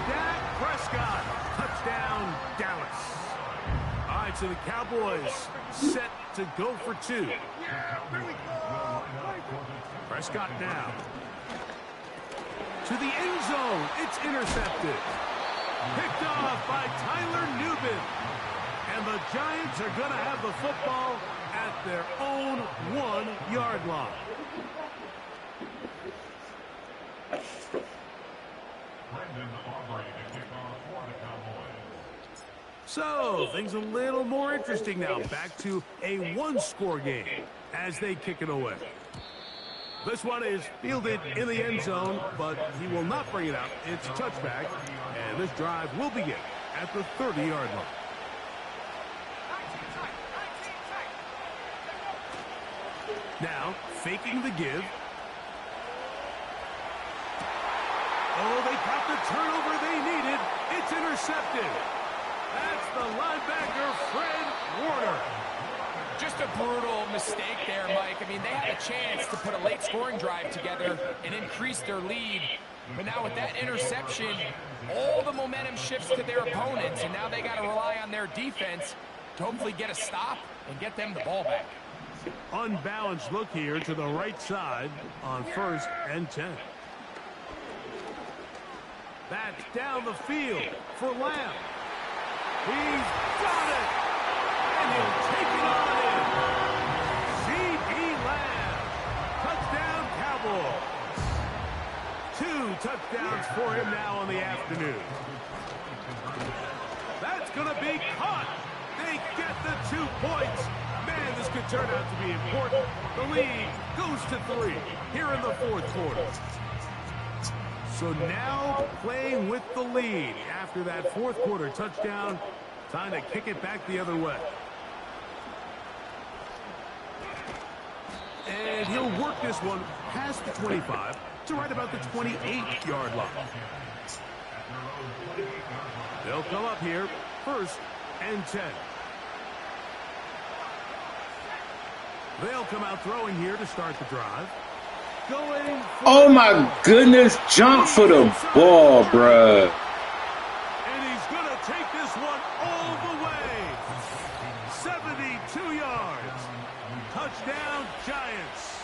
[SPEAKER 4] Dak Prescott. Touchdown, Dallas. All right, so the Cowboys set to go for 2. Prescott now. To the end zone. It's intercepted. Picked off by Tyler Nubin. And the Giants are going to have the football at their own 1-yard line. So, things a little more interesting now. Back to a one-score game as they kick it away. This one is fielded in the end zone, but he will not bring it out. It's a touchback, and this drive will begin at the 30-yard line. Now, faking the give. Oh, they got the turnover they needed. It's intercepted. That's the linebacker, Fred Warner.
[SPEAKER 6] Just a brutal mistake there, Mike. I mean, they had a chance to put a late scoring drive together and increase their lead. But now with that interception, all the momentum shifts to their opponents, and now they got to rely on their defense to hopefully get a stop and get them the ball back.
[SPEAKER 4] Unbalanced look here to the right side on 1st and 10. That's down the field for Lamb. He's got it! And he'll take it on in. C.D. Lamb. Touchdown, Cowboys. 2 touchdowns for him now on the afternoon. That's going to be caught. They get the 2 points. Man, this could turn out to be important. The lead goes to 3 here in the 4th quarter. So now playing with the lead after that 4th quarter touchdown. Time to kick it back the other way. And he'll work this one past the 25 to right about the 28-yard line. They'll come up here 1st and 10. They'll come out throwing here to start the drive. Going
[SPEAKER 1] Oh my goodness, jump for the ball, bruh.
[SPEAKER 4] And he's going to take this one all the way. 72 yards. Touchdown, Giants.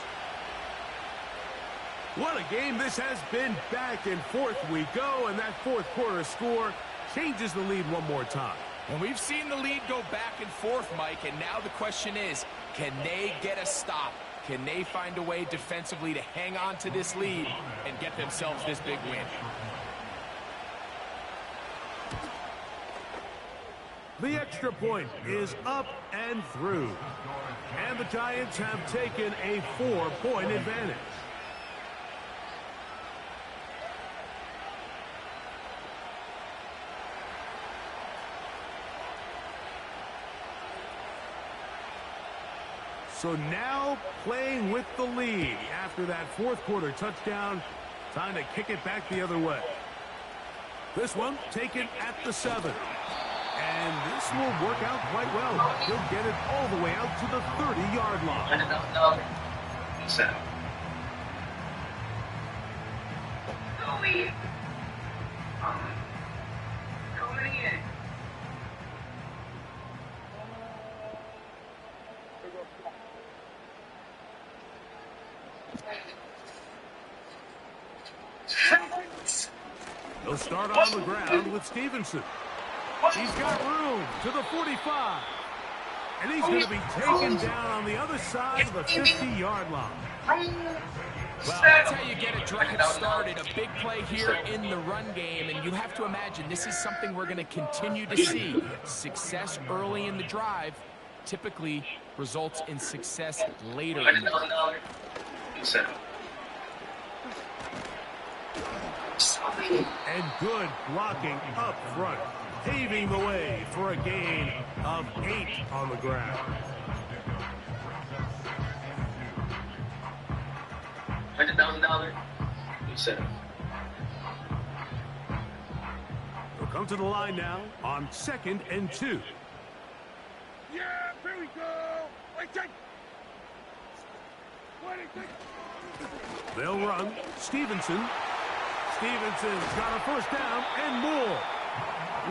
[SPEAKER 4] What a game this has been. Back and forth we go, and that 4th quarter score changes the lead one more time.
[SPEAKER 6] And we've seen the lead go back and forth, Mike, and now the question is, can they get a stop? Can they find a way defensively to hang on to this lead and get themselves this big win?
[SPEAKER 4] The extra point is up and through. And the Giants have taken a 4-point advantage. So now playing with the lead after that 4th quarter touchdown. Time to kick it back the other way. This one taken at the 7. And this will work out quite well. He'll get it all the way out to the 30-yard line.
[SPEAKER 2] Coming in.
[SPEAKER 4] They'll start on the ground with Stevenson. He's got room to the 45. And he's going to be taken down on the other side of the 50-yard line.
[SPEAKER 6] Well, that's how you get a drive started. A big play here in the run game. And you have to imagine this is something we're going to continue to see. Success early in the drive typically results in success later in the drive.
[SPEAKER 4] And good blocking up front, paving the way for a gain of 8 on the ground.
[SPEAKER 2] $100,000.
[SPEAKER 4] We'll come to the line now on 2nd and 2.
[SPEAKER 5] Yeah, here we go. Wait, take.
[SPEAKER 4] They'll run. Stevenson. Stevenson's got a 1st down and more.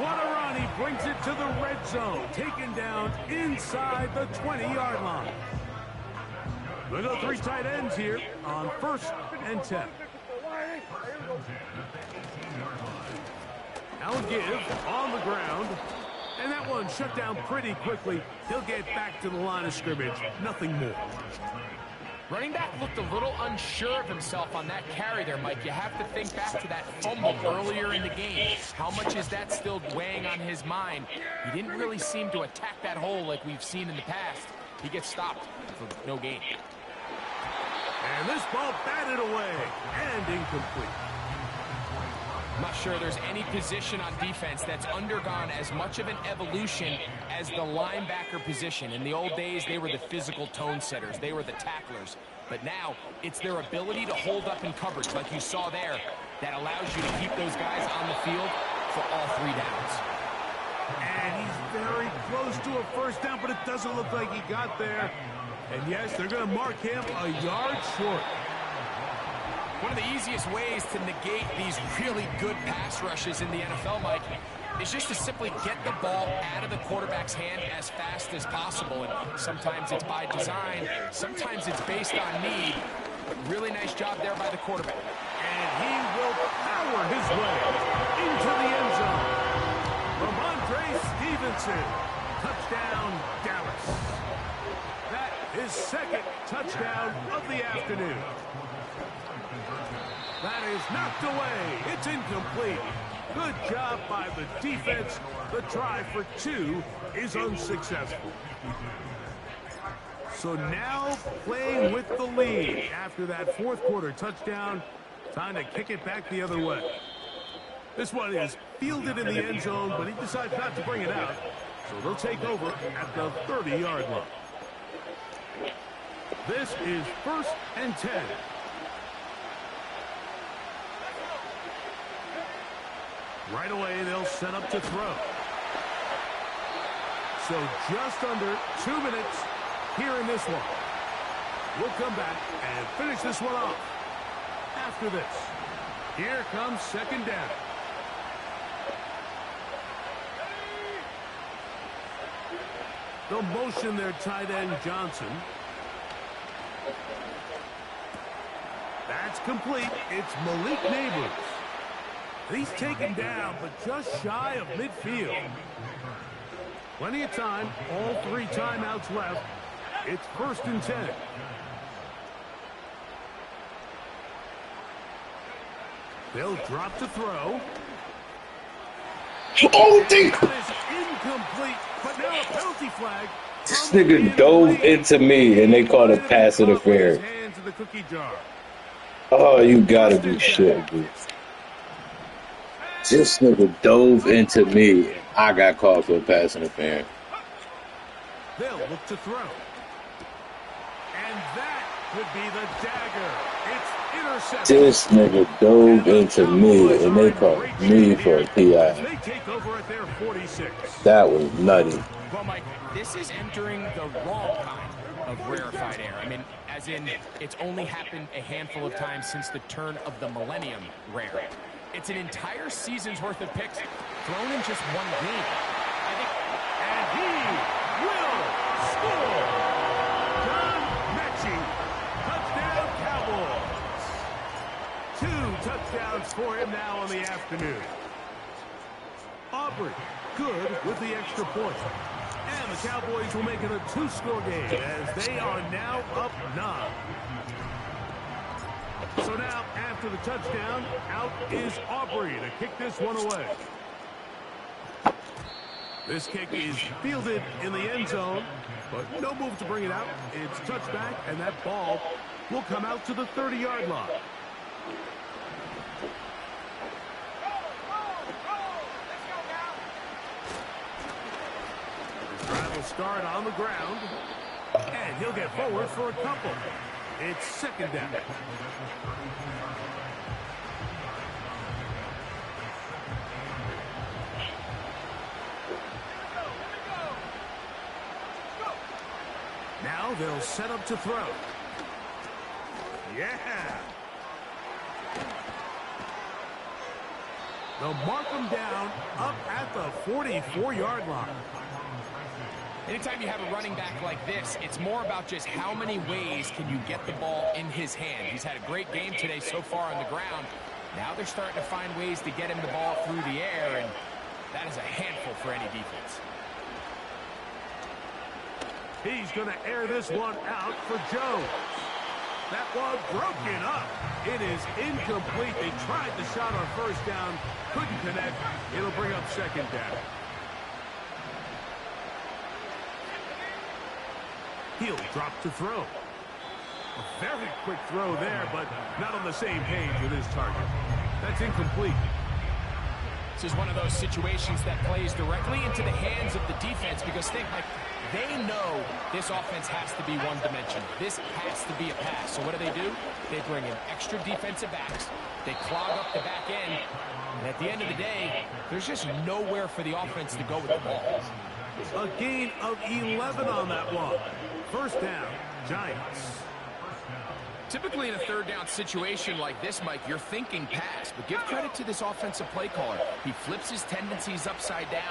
[SPEAKER 4] What a run. He brings it to the red zone. Taken down inside the 20-yard line. They go 3 tight ends here on 1st and 10. Now give on the ground. And that one shut down pretty quickly. He'll get back to the line of scrimmage. Nothing more.
[SPEAKER 6] Running back looked a little unsure of himself on that carry there, Mike. You have to think back to that fumble earlier in the game. How much is that still weighing on his mind? He didn't really seem to attack that hole like we've seen in the past. He gets stopped for no gain.
[SPEAKER 4] And this ball batted away and incomplete.
[SPEAKER 6] I'm not sure there's any position on defense that's undergone as much of an evolution as the linebacker position. In the old days, they were the physical tone setters. They were the tacklers. But now, it's their ability to hold up in coverage, like you saw there, that allows you to keep those guys on the field for all 3 downs.
[SPEAKER 4] And he's very close to a first down, but it doesn't look like he got there. And yes, they're going to mark him a yard short.
[SPEAKER 6] One of the easiest ways to negate these really good pass rushes in the NFL, Mike, is just to simply get the ball out of the quarterback's hand as fast as possible. And sometimes it's by design, sometimes it's based on need. But really nice job there by the quarterback.
[SPEAKER 4] And he will power his way into the end zone. Ramondre Stevenson, touchdown Dallas. That is 2nd touchdown of the afternoon. That is knocked away. It's incomplete. Good job by the defense. The try for 2 is unsuccessful. So now playing with the lead after that 4th quarter touchdown. Time to kick it back the other way. This one is fielded in the end zone, but he decides not to bring it out. So they'll take over at the 30-yard line. This is 1st and 10. Right away, they'll set up to throw. So just under 2 minutes here in this one. We'll come back and finish this one off after this. Here comes 2nd down. They'll motion their tight end, Johnson. That's complete. It's Malik Neighbors. He's taken down, but just shy of midfield. Plenty of time. All 3 timeouts left. It's 1st and 10. They'll drop to throw.
[SPEAKER 1] Oh, damn.
[SPEAKER 4] That is incomplete, but now a penalty flag.
[SPEAKER 1] This nigga dove into me, and they called it pass interference.
[SPEAKER 4] Hands in the cookie jar.
[SPEAKER 1] Oh, you gotta be shit, dude. This nigga dove into me, and I got called for a pass interference.
[SPEAKER 4] They'll look to throw. And that could be the dagger. It's intercepted.
[SPEAKER 1] This nigga dove into me, and they called me for a PI.
[SPEAKER 4] They take over at their 46.
[SPEAKER 1] That was nutty.
[SPEAKER 6] Well, Mike, this is entering the wrong kind of rarefied air. I mean, as in, it's only happened a handful of times since the turn of the millennium rare. It's an entire season's worth of picks thrown in just one game. I think,
[SPEAKER 4] and he will score. John Mechie, touchdown Cowboys. 2 touchdowns for him now on the afternoon. Aubrey, good with the extra point. And the Cowboys will make it a 2-score game as they are now up 9. So now, after the touchdown, out is Aubrey to kick this one away. This kick is fielded in the end zone, but no move to bring it out. It's touchback, and that ball will come out to the 30-yard line. The drive will start on the ground, and he'll get forward for a couple. It's 2nd down. Now they'll set up to throw. Yeah. They'll mark them down up at the 44-yard line.
[SPEAKER 6] Anytime you have a running back like this, it's more about just how many ways can you get the ball in his hand. He's had a great game today so far on the ground. Now they're starting to find ways to get him the ball through the air, and that is a handful for any defense.
[SPEAKER 4] He's going to air this one out for Jones. That one broken up. It is incomplete. They tried the shot on first down, couldn't connect. It'll bring up second down. He'll drop to throw. A very quick throw there, but not on the same page with his target. That's incomplete.
[SPEAKER 6] This is one of those situations that plays directly into the hands of the defense because think like they know this offense has to be one-dimensional. This has to be a pass. So what do? They bring in extra defensive backs. They clog up the back end. And at the end of the day, there's just nowhere for the offense to go with the ball.
[SPEAKER 4] A gain of 11 on that one. First down, Giants.
[SPEAKER 6] Typically in a third down situation like this, Mike, you're thinking pass, but give credit to this offensive play caller. He flips his tendencies upside down.